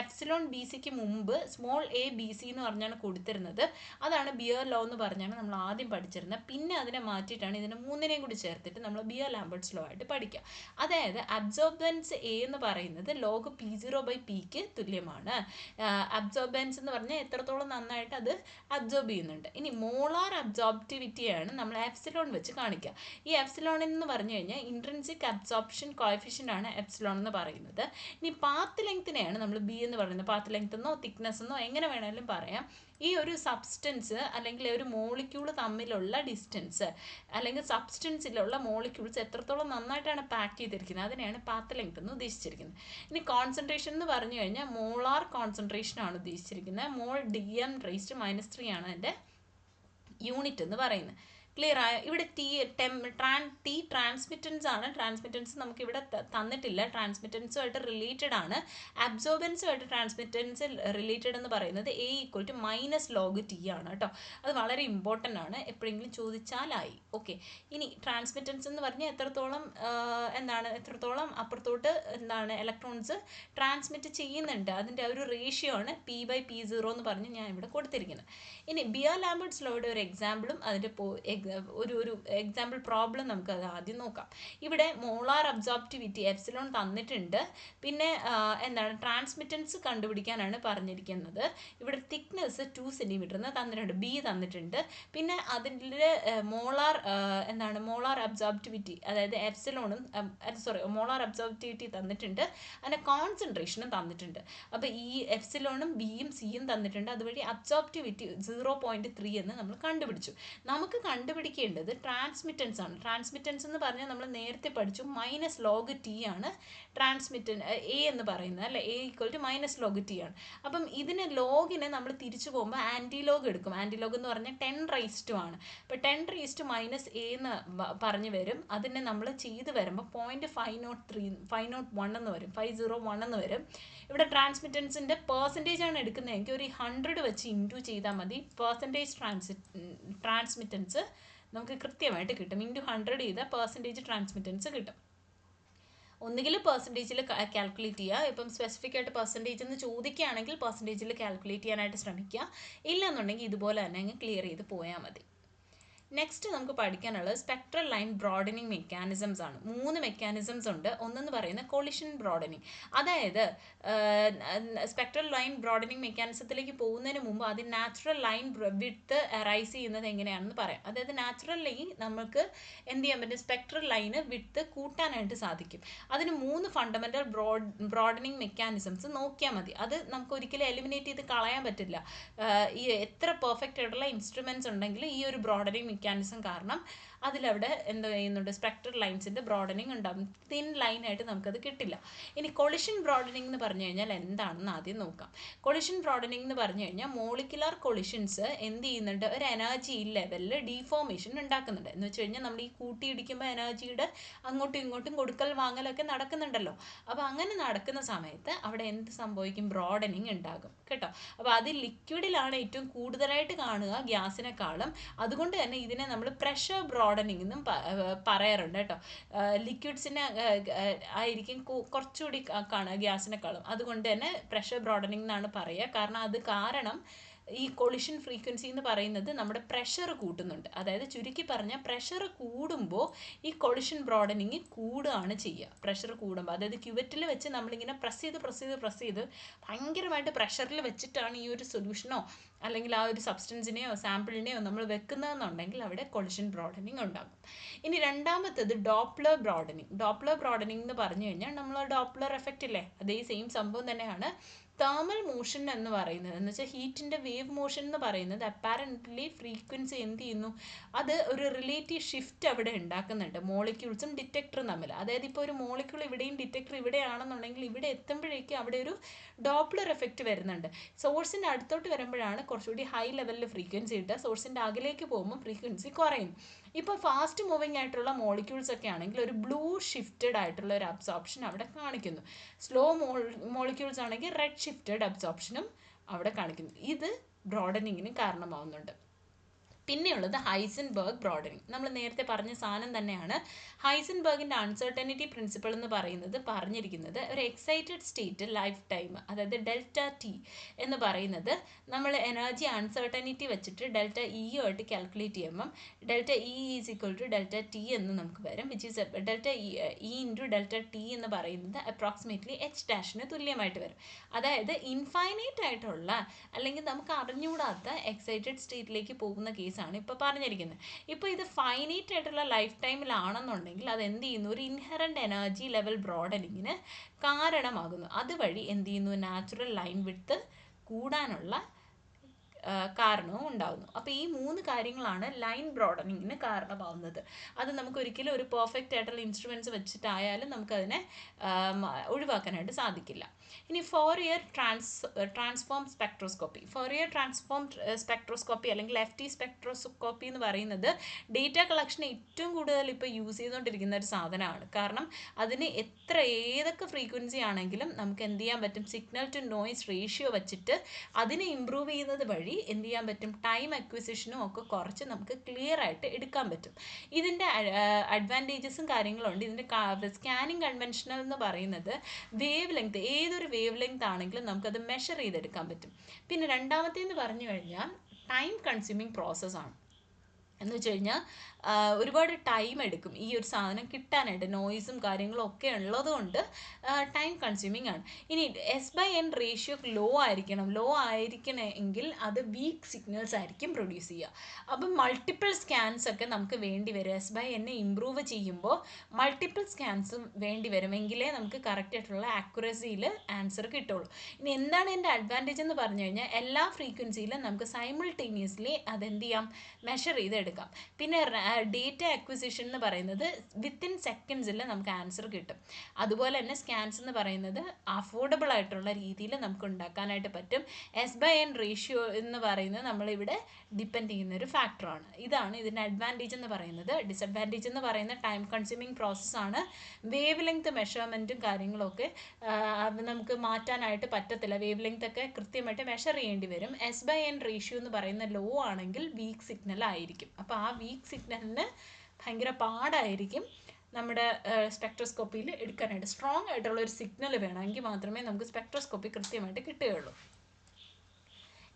എപ്സിലോൺ ബി സിക്ക് മുമ്പ് സ്മോൾ എ ബി സി എന്ന് പറഞ്ഞാണ് കൊടുത്തിരുന്നത്. അതാണ് ബിയർ ലോ എന്ന് പറഞ്ഞാണ് നമ്മൾ ആദ്യം പഠിച്ചിരുന്നത്. പിന്നെ അതിനെ മാറ്റിയിട്ടാണ് ഇതിനെ മൂന്നിനെയും കൂടി ചേർത്തിട്ട് നമ്മൾ ബിയർ ലാംബേർട്സ് ലോ ആയിട്ട് പഠിക്കുക. അതായത് അബ്സോർബൻസ് എ എന്ന് പറയുന്നത് ലോഗ് P0/Pക്ക് തുല്യമാണ്. അബ്സോർബൻസ് എന്ന് പറഞ്ഞാൽ എത്രത്തോളം നന്നായിട്ട് അത് അബ്സോർബ് ചെയ്യുന്നുണ്ട്. ഇനി മോളാർ അബ്സോർപ്റ്റിവിറ്റിയാണ് നമ്മൾ എപ്സിലോൺ വെച്ച് കാണിക്കുക. ഈ എപ്സിലോൺ എന്ന് പറഞ്ഞു കഴിഞ്ഞാൽ ഇൻട്രിൻസിക് അബ്സോർപ്ഷൻ കോഎഫിഷ്യൻ്റ് ആണ് എപ്സിലോൺ എന്ന് പറയുന്നത്. ഇനി പാത്ത് ലെങ്ത്തിനെയാണ് നമ്മൾ ബി എന്ന് പറയുന്നത്. പാത്ത് ലെങ്ത് എന്നോ തിക്നെസ് എന്നോ എങ്ങനെ വേണമെങ്കിലും പറയാം. ഈ ഒരു സബ്സ്റ്റൻസ് അല്ലെങ്കിൽ ഒരു മോളിക്യൂൾ തമ്മിലുള്ള ഡിസ്റ്റൻസ് അല്ലെങ്കിൽ സബ്സ്റ്റൻസിലുള്ള മോളിക്യൂൾസ് എത്രത്തോളം നന്നായിട്ടാണ് പാക്ക് ചെയ്തിരിക്കുന്നത് അതിനെയാണ് പാത്ത് ലെങ്ത് എന്ന് ഉദ്ദേശിച്ചിരിക്കുന്നത്. ഇനി കോൺസെൻട്രേഷൻ എന്ന് പറഞ്ഞു കഴിഞ്ഞാൽ മോളാർ കോൺസെൻട്രേഷൻ ആണ് ഉദ്ദേശിച്ചിരിക്കുന്നത്. മോൾ DM⁻³ ആണ് അതിൻ്റെ യൂണിറ്റ് എന്ന് പറയുന്നത്. ക്ലിയർ ആയോ? ഇവിടെ ടി ട്രാൻസ്മിറ്റൻസ് ആണ്. ട്രാൻസ്മിറ്റൻസ് നമുക്കിവിടെ തന്നിട്ടില്ല. ട്രാൻസ്മിറ്റൻസുമായിട്ട് റിലേറ്റഡ് ആണ്. അബ്സോർബൻസുമായിട്ട് ട്രാൻസ്മിറ്റൻസ് റിലേറ്റഡ് എന്ന് പറയുന്നത് A = -log T ആണ് കേട്ടോ. അത് വളരെ ഇമ്പോർട്ടൻ്റ് ആണ്. എപ്പോഴെങ്കിലും ചോദിച്ചാലായി. ഓക്കെ, ഇനി ട്രാൻസ്മിറ്റൻസ് എന്ന് പറഞ്ഞാൽ എത്രത്തോളം അപ്പുറത്തോട്ട് ഇലക്ട്രോൺസ് ട്രാൻസ്മിറ്റ് ചെയ്യുന്നുണ്ട്. അതിൻ്റെ ഒരു റേഷ്യോ ആണ് P/P0 എന്ന് പറഞ്ഞ് ഞാൻ ഇവിടെ കൊടുത്തിരിക്കുന്നത്. ഇനി ബിയർ ലാംബേർട്സ് ലോയുടെ ഒരു എക്സാമ്പിളും അതിൻ്റെ ഒരു എക്സാമ്പിൾ പ്രോബ്ലം നമുക്ക് അത് ആദ്യം നോക്കാം. ഇവിടെ മോളാർ അബ്സോർപ്റ്റിവിറ്റി എപ്സിലോൺ തന്നിട്ടുണ്ട്. പിന്നെ ട്രാൻസ്മിറ്റൻസ് കണ്ടുപിടിക്കാനാണ് പറഞ്ഞിരിക്കുന്നത്. ഇവിടെ തിക്നെസ് 2 cm തന്നിട്ടുണ്ട്. ബി തന്നിട്ടുണ്ട്. പിന്നെ അതിൻ്റെ മോളാർ അബ്സോർപ്റ്റിവിറ്റി അതായത് എപ്സിലോണും മോളാർ അബ്സോർപ്റ്റിവിറ്റി തന്നിട്ടുണ്ട്. അതിൻ്റെ കോൺസെൻട്രേഷനും തന്നിട്ടുണ്ട്. അപ്പോൾ ഈ എപ്സിലോണും ബിയും സിയും തന്നിട്ടുണ്ട്. അതുവഴി അബ്സോർപ്റ്റിവിറ്റി 0.3 എന്ന് നമ്മൾ കണ്ടുപിടിച്ചു. നമുക്ക് കണ്ടുപിടിക്കേണ്ടത് ട്രാൻസ്മിറ്റൻസ് ആണ്. ട്രാൻസ്മിറ്റൻസ് എന്ന് പറഞ്ഞാൽ നമ്മൾ നേരത്തെ പഠിച്ചു -log T ആണ് A എന്ന് പറയുന്നത് അല്ലേ. A = -log T ആണ്. അപ്പം ലോഗിനെ നമ്മൾ തിരിച്ചു പോകുമ്പോൾ ആൻറ്റിലോഗ് എടുക്കും. ആൻറ്റിലോഗ് എന്ന് പറഞ്ഞാൽ 10⁻² ആണ്. അപ്പോൾ 10⁻⁻A എന്ന് പറഞ്ഞു വരും. അതിനെ നമ്മൾ ചെയ്ത് വരുമ്പോൾ 501 എന്ന് വരും. ഇവിടെ ട്രാൻസ്മിറ്റൻസിൻ്റെ പെർസെൻറ്റേജ് ആണ് എടുക്കുന്നതെങ്കിൽ ഒരു 100 വെച്ച് ഇൻറ്റു ചെയ്താൽ മതി. പെർസെൻറ്റേജ് ട്രാൻസ്മിറ്റൻസ് നമുക്ക് കൃത്യമായിട്ട് കിട്ടും. ഇൻറ്റു 100 ചെയ്താൽ പെർസെൻറ്റേജ് ട്രാൻസ്മിറ്റൻസ് കിട്ടും. ഒന്നുകിൽ പെർസെൻറ്റേജിൽ കാൽക്കുലേറ്റ് ചെയ്യുക. ഇപ്പം സ്പെസിഫിക് ആയിട്ട് പെർസെൻറ്റേജ് എന്ന് ചോദിക്കുകയാണെങ്കിൽ പെർസെൻറ്റേജിൽ കാൽക്കുലേറ്റ് ചെയ്യാനായിട്ട് ശ്രമിക്കുക. ഇല്ലെന്നുണ്ടെങ്കിൽ ഇതുപോലെ തന്നെ അങ്ങ് ക്ലിയർ ചെയ്ത് പോയാൽ മതി. നെക്സ്റ്റ് നമുക്ക് പഠിക്കാനുള്ളത് സ്പെക്ട്രൽ ലൈൻ ബ്രോഡനിങ് മെക്കാനിസംസ് ആണ്. 3 മെക്കാനിസംസ് ഉണ്ട്. ഒന്നെന്ന് പറയുന്നത് കൊളിഷൻ ബ്രോഡനിങ്. അതായത് സ്പെക്ട്രൽ ലൈൻ ബ്രോഡനിങ് മെക്കാനിസത്തിലേക്ക് പോകുന്നതിന് മുമ്പ് ആദ്യം നാച്ചുറൽ ലൈൻ വിഡ്ത്ത് റൈസ് ചെയ്യുന്നത് എങ്ങനെയാണെന്ന് പറയാം. അതായത് നാച്ചുറലി നമുക്ക് എന്ത് ചെയ്യാൻ പറ്റും? സ്പെക്ട്രൽ ലൈന് വിഡ്ത്ത് കൂട്ടാനായിട്ട് സാധിക്കും. അതിന് 3 ഫണ്ടമെൻ്റൽ ബ്രോഡനിങ് മെക്കാനിസംസ് നോക്കിയാൽ മതി. അത് നമുക്ക് ഒരിക്കലും എലിമിനേറ്റ് ചെയ്ത് കളയാൻ പറ്റില്ല. ഈ എത്ര പെർഫെക്റ്റ് ആയിട്ടുള്ള ഇൻസ്ട്രുമെൻറ്റ്സ് ഉണ്ടെങ്കിലും ഈ ഒരു ബ്രോഡനിങ് മെക്കാനിസം കാരണം അതിലവിടെ എന്താ ചെയ്യുന്നുണ്ട്? സ്പെക്ട്രൽ ലൈൻസിൻ്റെ ബ്രോഡനിങ് ഉണ്ടാകും. തിൻ ലൈനായിട്ട് നമുക്കത് കിട്ടില്ല. ഇനി കൊളിഷൻ ബ്രോഡനിങ് എന്ന് പറഞ്ഞു കഴിഞ്ഞാൽ എന്താണെന്ന് ആദ്യം നോക്കാം. കൊളിഷൻ ബ്രോഡനിങ് എന്ന് പറഞ്ഞു കഴിഞ്ഞാൽ മോളിക്കുലർ കൊളിഷൻസ് എന്ത് ചെയ്യുന്നുണ്ട്? ഒരു എനർജി ലെവലിൽ ഡീഫോർമേഷൻ ഉണ്ടാക്കുന്നുണ്ട്. എന്ന് വെച്ച് കഴിഞ്ഞാൽ നമ്മൾ ഈ കൂട്ടിയിടിക്കുമ്പോൾ എനർജിയുടെ അങ്ങോട്ടും ഇങ്ങോട്ടും കൊടുക്കൽ വാങ്ങലൊക്കെ നടക്കുന്നുണ്ടല്ലോ. അപ്പോൾ അങ്ങനെ നടക്കുന്ന സമയത്ത് അവിടെ എന്ത് സംഭവിക്കും? ബ്രോഡനിങ് ഉണ്ടാകും കേട്ടോ. അപ്പോൾ അത് ലിക്വിഡിലാണ് ഏറ്റവും കൂടുതലായിട്ട് കാണുക ഗ്യാസിനെക്കാളും. അതുകൊണ്ട് തന്നെ ഇതിനെ നമ്മൾ പ്രഷർ ബ്രോഡനിങ് എന്നും പറയാറുണ്ട് കേട്ടോ. ലിക്വിഡ്സിനെ ആയിരിക്കും കുറച്ചുകൂടി കാണുക ഗ്യാസിനെക്കാളും. അതുകൊണ്ട് തന്നെ പ്രഷർ ബ്രോഡനിങ് എന്നാണ് പറയുക. കാരണം ഈ കൊളിഷൻ ഫ്രീക്വൻസി എന്ന് പറയുന്നത് നമ്മുടെ പ്രഷർ കൂട്ടുന്നുണ്ട്. അതായത് ചുരുക്കി പറഞ്ഞാൽ പ്രഷർ കൂടുമ്പോൾ ഈ കൊളിഷൻ ബ്രോഡനിങ് കൂടുകയാണ് ചെയ്യുക. പ്രഷർ കൂടുമ്പോൾ, അതായത് ക്യുവറ്റിൽ വെച്ച് നമ്മളിങ്ങനെ പ്രസ് ചെയ്ത് ഭയങ്കരമായിട്ട് പ്രഷറിൽ വെച്ചിട്ടാണ് ഈ ഒരു സൊല്യൂഷനോ അല്ലെങ്കിൽ ആ ഒരു സബ്സ്റ്റൻസിനെയോ സാമ്പിളിനെയോ നമ്മൾ വെക്കുന്നതെന്നുണ്ടെങ്കിൽ അവിടെ കൊളിഷൻ ബ്രോഡനിങ് ഉണ്ടാകും. ഇനി രണ്ടാമത്തേത് ഡോപ്ലർ ബ്രോഡനിങ് എന്ന് പറഞ്ഞു കഴിഞ്ഞാൽ നമ്മൾ ഡോപ്ലർ എഫക്റ്റ് ഇല്ലേ, അതേ സെയിം സംഭവം തന്നെയാണ്. തേർമൽ മോഷൻ എന്ന് പറയുന്നത്, എന്ന് വെച്ചാൽ ഹീറ്റിൻ്റെ വേവ് മോഷൻ എന്ന് പറയുന്നത് അപ്പാരൻ്റ്ലി ഫ്രീക്വൻസി എന്ത് ചെയ്യുന്നു, അത് ഒരു റിലേറ്റീവ് ഷിഫ്റ്റ് അവിടെ ഉണ്ടാക്കുന്നുണ്ട് മോളിക്യൂൾസും ഡിറ്റക്ടറും തമ്മിൽ. അതായത് ഇപ്പോൾ ഒരു മോളിക്യൂൾ ഇവിടെയും ഡിറ്റക്ടർ ഇവിടെയാണെന്നുണ്ടെങ്കിൽ ഇവിടെ എത്തുമ്പോഴേക്കും അവിടെ ഒരു ഡോപ്ലർ എഫക്റ്റ് വരുന്നുണ്ട്. സോഴ്സിൻ്റെ അടുത്തോട്ട് വരുമ്പോഴാണ് കുറച്ചുകൂടി ഹൈ ലെവലിൽ ഫ്രീക്വൻസി കിട്ടുക, സോഴ്സിൻ്റെ അകലേക്ക് പോകുമ്പോൾ ഫ്രീക്വൻസി കുറയും. ഇപ്പോൾ ഫാസ്റ്റ് മൂവിങ് ആയിട്ടുള്ള മോളിക്യൂൾസ് ഒക്കെ ആണെങ്കിൽ ഒരു ബ്ലൂ ഷിഫ്റ്റഡ് ആയിട്ടുള്ള ഒരു അബ്സോർപ്ഷൻ അവിടെ കാണിക്കുന്നു. സ്ലോ മോളിക്യൂൾസ് ആണെങ്കിൽ റെഡ് ഷിഫ്റ്റഡ് അബ്സോർപ്ഷനും അവിടെ കാണിക്കുന്നു. ഇത് ബ്രോഡനിങ്ങിന് കാരണമാവുന്നുണ്ട്. പിന്നെയുള്ളത് ഹൈസൻബർഗ് ബ്രോഡനിങ്. നമ്മൾ നേരത്തെ പറഞ്ഞ സാധനം തന്നെയാണ്. ഹൈസൻബർഗിൻ്റെ അൺസർട്ടനിറ്റി പ്രിൻസിപ്പിൾ എന്ന് പറഞ്ഞിരിക്കുന്നത് ഒരു എക്സൈറ്റഡ് സ്റ്റേറ്റ് ലൈഫ് ടൈം, അതായത് ഡെൽറ്റ ടി എന്ന് പറയുന്നത് നമ്മൾ എനർജി അൺസർട്ടനിറ്റി വെച്ചിട്ട് ഡെൽറ്റ ആയിട്ട് കാൽക്കുലേറ്റ് ചെയ്യുമ്പം delta is equal to delta T എന്ന് നമുക്ക് വരും, which is delta into delta T എന്ന് പറയുന്നത് അപ്രോക്സിമേറ്റ്ലി h' തുല്യമായിട്ട് വരും. അതായത് ഇൻഫൈനൈറ്റ് ആയിട്ടുള്ള അല്ലെങ്കിൽ നമുക്ക് അറിഞ്ഞുകൂടാത്ത എക്സൈറ്റഡ് സ്റ്റേറ്റിലേക്ക് പോകുന്ന കേസ് ആണ് ഇപ്പോൾ പറഞ്ഞിരിക്കുന്നത്. ഇപ്പോൾ ഇത് ഫൈനൈറ്റ് ആയിട്ടുള്ള ലൈഫ് ടൈമിലാണെന്നുണ്ടെങ്കിൽ അത് എന്ത് ചെയ്യുന്നു, ഒരു ഇൻഹെറൻറ്റ് എനർജി ലെവൽ ബ്രോഡനിങ്ങിന് കാരണമാകുന്നു. അതുവഴി എന്ത് ചെയ്യുന്നു, നാച്ചുറൽ ലൈൻ വിഡ്ത്ത് കൂടാനുള്ള കാരണവും ഉണ്ടാകുന്നു. അപ്പോൾ ഈ 3 കാര്യങ്ങളാണ് ലൈൻ ബ്രോഡനിങ്ങിന് കാരണമാവുന്നത്. അത് നമുക്ക് ഒരിക്കലും ഒരു പെർഫെക്റ്റ് ആയിട്ടുള്ള ഇൻസ്ട്രുമെൻറ്റ്സ് വെച്ചിട്ടായാലും നമുക്കതിനെ ഒഴിവാക്കാനായിട്ട് സാധിക്കില്ല. ഇനി ഫോറിയർ ട്രാൻസ്ഫോം സ്പെക്ട്രോസ്കോപ്പി അല്ലെങ്കിൽ FT സ്പെക്ട്രോസ്കോപ്പി എന്ന് പറയുന്നത് ഡേറ്റ കളക്ഷൻ ഏറ്റവും കൂടുതൽ ഇപ്പോൾ യൂസ് ചെയ്തുകൊണ്ടിരിക്കുന്ന ഒരു സാധനമാണ്. കാരണം അതിന് ഏതൊക്കെ ഫ്രീക്വൻസി ആണെങ്കിലും നമുക്ക് എന്ത് ചെയ്യാൻ പറ്റും, സിഗ്നൽ ടു നോയ്സ് റേഷ്യോ വെച്ചിട്ട് അതിനെ ഇമ്പ്രൂവ് ചെയ്യുന്നത് വഴി എന്ത് ചെയ്യാൻ പറ്റും, ടൈം അക്വിസിഷനും ഒക്കെ കുറച്ച് നമുക്ക് ക്ലിയർ ആയിട്ട് എടുക്കാൻ പറ്റും. ഇതിൻ്റെ അഡ്വാൻറ്റേജസും കാര്യങ്ങളുണ്ട്. ഇതിൻ്റെ സ്കാനിങ് കൺവെൻഷണൽ എന്ന് പറയുന്നത് വേവ് ലെങ്ത്, ഏതൊരു വേവ് ലെങ്ത് ആണെങ്കിലും നമുക്കത് മെഷർ ചെയ്തെടുക്കാൻ പറ്റും. പിന്നെ രണ്ടാമത്തേന്ന് പറഞ്ഞു കഴിഞ്ഞാൽ ടൈം കൺസ്യൂമിങ് പ്രോസസ്സാണ്. എന്ന് വെച്ച് കഴിഞ്ഞാൽ ഒരുപാട് ടൈം എടുക്കും ഈ ഒരു സാധനം കിട്ടാനായിട്ട്, നോയ്സും കാര്യങ്ങളും ഒക്കെ ഉള്ളതുകൊണ്ട് ടൈം കൺസ്യൂമിങ് ആണ്. ഇനി S/N റേഷ്യോ ലോ ആയിരിക്കണമെങ്കിൽ അത് വീക്ക് സിഗ്നൽസ് ആയിരിക്കും പ്രൊഡ്യൂസ് ചെയ്യുക. അപ്പം മൾട്ടിപ്പിൾ സ്കാൻസ് ഒക്കെ നമുക്ക് വേണ്ടി വരും. S/N ഇമ്പ്രൂവ് ചെയ്യുമ്പോൾ മൾട്ടിപ്പിൾ സ്കാൻസും വേണ്ടി വരുമെങ്കിലേ നമുക്ക് കറക്റ്റ് ആയിട്ടുള്ള ആക്യുറസിയിൽ ആൻസർ കിട്ടുള്ളൂ. ഇനി എന്താണ് എൻ്റെ അഡ്വാൻറ്റേജ് എന്ന് പറഞ്ഞു കഴിഞ്ഞാൽ എല്ലാ ഫ്രീക്വൻസിയിലും നമുക്ക് സൈമിൾട്ടേനിയസ്ലി അതെന്ത് ചെയ്യാം, മെഷർ ചെയ്തെടുക്കാം. പിന്നെ ഡേറ്റ അക്വിസിഷൻ എന്ന് പറയുന്നത് വിത്തിൻ സെക്കൻഡ്സിൽ നമുക്ക് ആൻസർ കിട്ടും. അതുപോലെ തന്നെ സ്കാൻസ് എന്ന് പറയുന്നത് അഫോർഡബിൾ ആയിട്ടുള്ള രീതിയിൽ നമുക്ക് ഉണ്ടാക്കാനായിട്ട് പറ്റും. S/N റേഷ്യോ എന്ന് പറയുന്നത് നമ്മളിവിടെ ഡിപ്പെൻഡ് ചെയ്യുന്ന ഒരു ഫാക്ടറാണ്. ഇതാണ് ഇതിൻ്റെ അഡ്വാൻറ്റേജ് എന്ന് പറയുന്നത്. ഡിസഡ്വാൻറ്റേജ് എന്ന് പറയുന്ന ടൈം കൺസ്യൂമിങ് പ്രോസസ്സാണ്. വേവ് ലെങ്ത് മെഷർമെൻറ്റും കാര്യങ്ങളൊക്കെ നമുക്ക് മാറ്റാനായിട്ട് പറ്റത്തില്ല. വേവ് ലെങ്ത് ഒക്കെ കൃത്യമായിട്ട് മെഷർ ചെയ്യേണ്ടി വരും. S/N റേഷ്യോ എന്ന് പറയുന്ന ലോ ആണെങ്കിൽ വീക്ക് സിഗ്നൽ ആയിരിക്കും. അപ്പോൾ ആ വീക്ക് സിഗ്നലിന് ഭയങ്കര പാടായിരിക്കും നമ്മുടെ സ്പെക്ട്രോസ്കോപ്പിയിൽ എടുക്കാനായിട്ട്. സ്ട്രോങ് ആയിട്ടുള്ള ഒരു സിഗ്നൽ വേണമെങ്കിൽ മാത്രമേ നമുക്ക് സ്പെക്ട്രോസ്കോപ്പി കൃത്യമായിട്ട് കിട്ടുകയുള്ളൂ.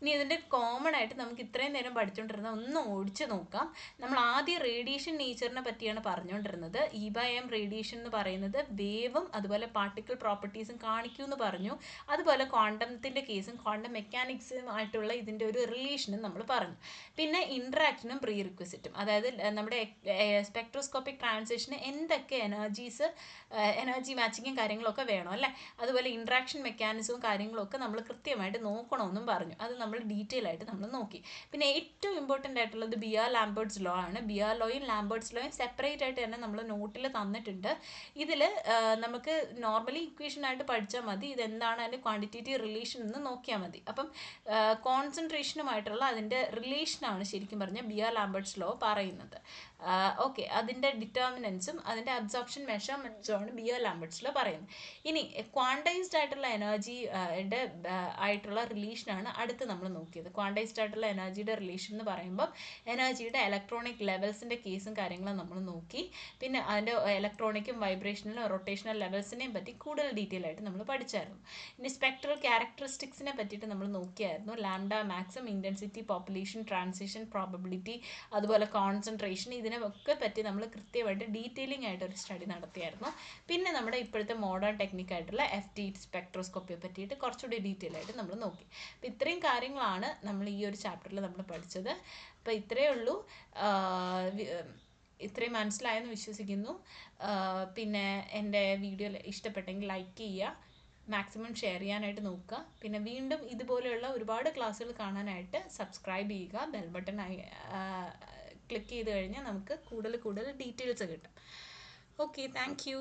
ഇനി ഇതിൻ്റെ കോമൺ ആയിട്ട് നമുക്ക് ഇത്രയും നേരം പഠിച്ചുകൊണ്ടിരുന്ന ഒന്ന് ഓടിച്ച് നോക്കാം. നമ്മൾ ആദ്യം റേഡിയേഷൻ നേച്ചറിനെ പറ്റിയാണ് പറഞ്ഞുകൊണ്ടിരുന്നത്. E/m റേഡിയേഷൻ എന്ന് പറയുന്നത് വേവും അതുപോലെ പാർട്ടിക്കിൾ പ്രോപ്പർട്ടീസും കാണിക്കൂ എന്ന് പറഞ്ഞു. അതുപോലെ ക്വാണ്ടത്തിൻ്റെ കേസും ക്വാണ്ടം മെക്കാനിക്സുമായിട്ടുള്ള ഇതിൻ്റെ ഒരു റിലേഷനും നമ്മൾ പറഞ്ഞു. പിന്നെ ഇൻട്രാക്ഷനും പ്രീ റിക്വസിറ്റും, അതായത് നമ്മുടെ സ്പെക്ട്രോസ്കോപ്പിക് ട്രാൻസിഷന് എന്തൊക്കെ എനർജി മാച്ചിങ്ങും കാര്യങ്ങളൊക്കെ വേണം അല്ലേ. അതുപോലെ ഇൻട്രാക്ഷൻ മെക്കാനിസവും കാര്യങ്ങളൊക്കെ നമ്മൾ കൃത്യമായിട്ട് നോക്കണമെന്നും പറഞ്ഞു. അത് നമ്മൾ ഡീറ്റെയിൽ ആയിട്ട് നമ്മൾ നോക്കി. പിന്നെ ഏറ്റവും ഇമ്പോർട്ടൻ്റ് ആയിട്ടുള്ളത് ബിയർ-ലാംബർട്ട്സ് ലോ ആണ്. ബിയർ ലോയും ലാംബർട്ട്സ് ലോയും സെപ്പറേറ്റ് ആയിട്ട് തന്നെ നമ്മൾ നോട്ടിൽ തന്നിട്ടുണ്ട്. ഇതിൽ നമുക്ക് നോർമലി ഇക്വേഷൻ ആയിട്ട് പഠിച്ചാൽ മതി. ഇതെന്താണ് അതിൻ്റെ ക്വാണ്ടിറ്റേറ്റീവ് റിലേഷൻ എന്ന് നോക്കിയാൽ മതി. അപ്പം കോൺസെൻട്രേഷനുമായിട്ടുള്ള അതിൻ്റെ റിലേഷനാണ് ശരിക്കും പറഞ്ഞാൽ ബിയർ-ലാംബർട്ട്സ് ലോ പറയുന്നത്. ഓക്കെ, അതിൻ്റെ ഡിറ്റർമിനൻസും അതിൻ്റെ അബ്സോർപ്ഷൻ മെഷർമെൻറ്റ്സും ആണ് ബിയർ-ലാംബർട്ട്സ് ലോ പറയുന്നത്. ഇനി ക്വാണ്ടൈസ്ഡ് ആയിട്ടുള്ള എനർജിയുടെ ആയിട്ടുള്ള റിലേഷനാണ് അടുത്ത് നമ്മൾ നമ്മൾ നോക്കിയത്. ക്വാണ്ടൈസ്ഡ് ആയിട്ടുള്ള എനർജിയുടെ റിലേഷൻ എന്ന് പറയുമ്പോൾ എനർജിയുടെ ഇലക്ട്രോണിക് ലെവൽസിൻ്റെ കേസും കാര്യങ്ങളും നമ്മൾ നോക്കി. പിന്നെ അതിൻ്റെ ഇലക്ട്രോണിക്കും വൈബ്രേഷനിലും റൊട്ടേഷണൽ ലെവൽസിനെയും പറ്റി കൂടുതൽ ഡീറ്റെയിൽ ആയിട്ട് നമ്മൾ പഠിച്ചായിരുന്നു. ഇനി സ്പെക്ട്രൽ ക്യാരക്ടറിസ്റ്റിക്സിനെ പറ്റിയിട്ട് നമ്മൾ നോക്കിയായിരുന്നു. Lambda maximum, intensity, population, transition, probability, അതുപോലെ കോൺസെൻട്രേഷൻ, ഇതിനൊക്കെ പറ്റി നമ്മൾ കൃത്യമായിട്ട് ഡീറ്റെയിലിംഗ് ആയിട്ട് ഒരു സ്റ്റഡി നടത്തിയായിരുന്നു. പിന്നെ നമ്മുടെ ഇപ്പോഴത്തെ മോഡേൺ ടെക്നിക്കായിട്ടുള്ള FT സ്പെക്ട്രോസ്കോപ്പിയെ പറ്റിയിട്ട് കുറച്ചുകൂടി ഡീറ്റെയിൽ ആയിട്ട് നമ്മൾ നോക്കി. അപ്പോൾ ഇത്രയും കാര്യങ്ങളാണ് നമ്മൾ ഈ ഒരു ചാപ്റ്ററിൽ നമ്മൾ പഠിച്ചത്. അപ്പോൾ ഇത്രയേ ഉള്ളൂ. ഇത്രയും മനസ്സിലായെന്ന് വിശ്വസിക്കുന്നു. പിന്നെ എൻ്റെ വീഡിയോ ഇഷ്ടപ്പെട്ടെങ്കിൽ ലൈക്ക് ചെയ്യുക, മാക്സിമം ഷെയർ ചെയ്യാനായിട്ട് നോക്കുക. പിന്നെ വീണ്ടും ഇതുപോലെയുള്ള ഒരുപാട് ക്ലാസ്സുകൾ കാണാനായിട്ട് സബ്സ്ക്രൈബ് ചെയ്യുക. ബെൽ ബട്ടൺ ക്ലിക്ക് ചെയ്ത് കഴിഞ്ഞാൽ നമുക്ക് കൂടുതൽ ഡീറ്റെയിൽസ് കിട്ടും. Okay, thank you.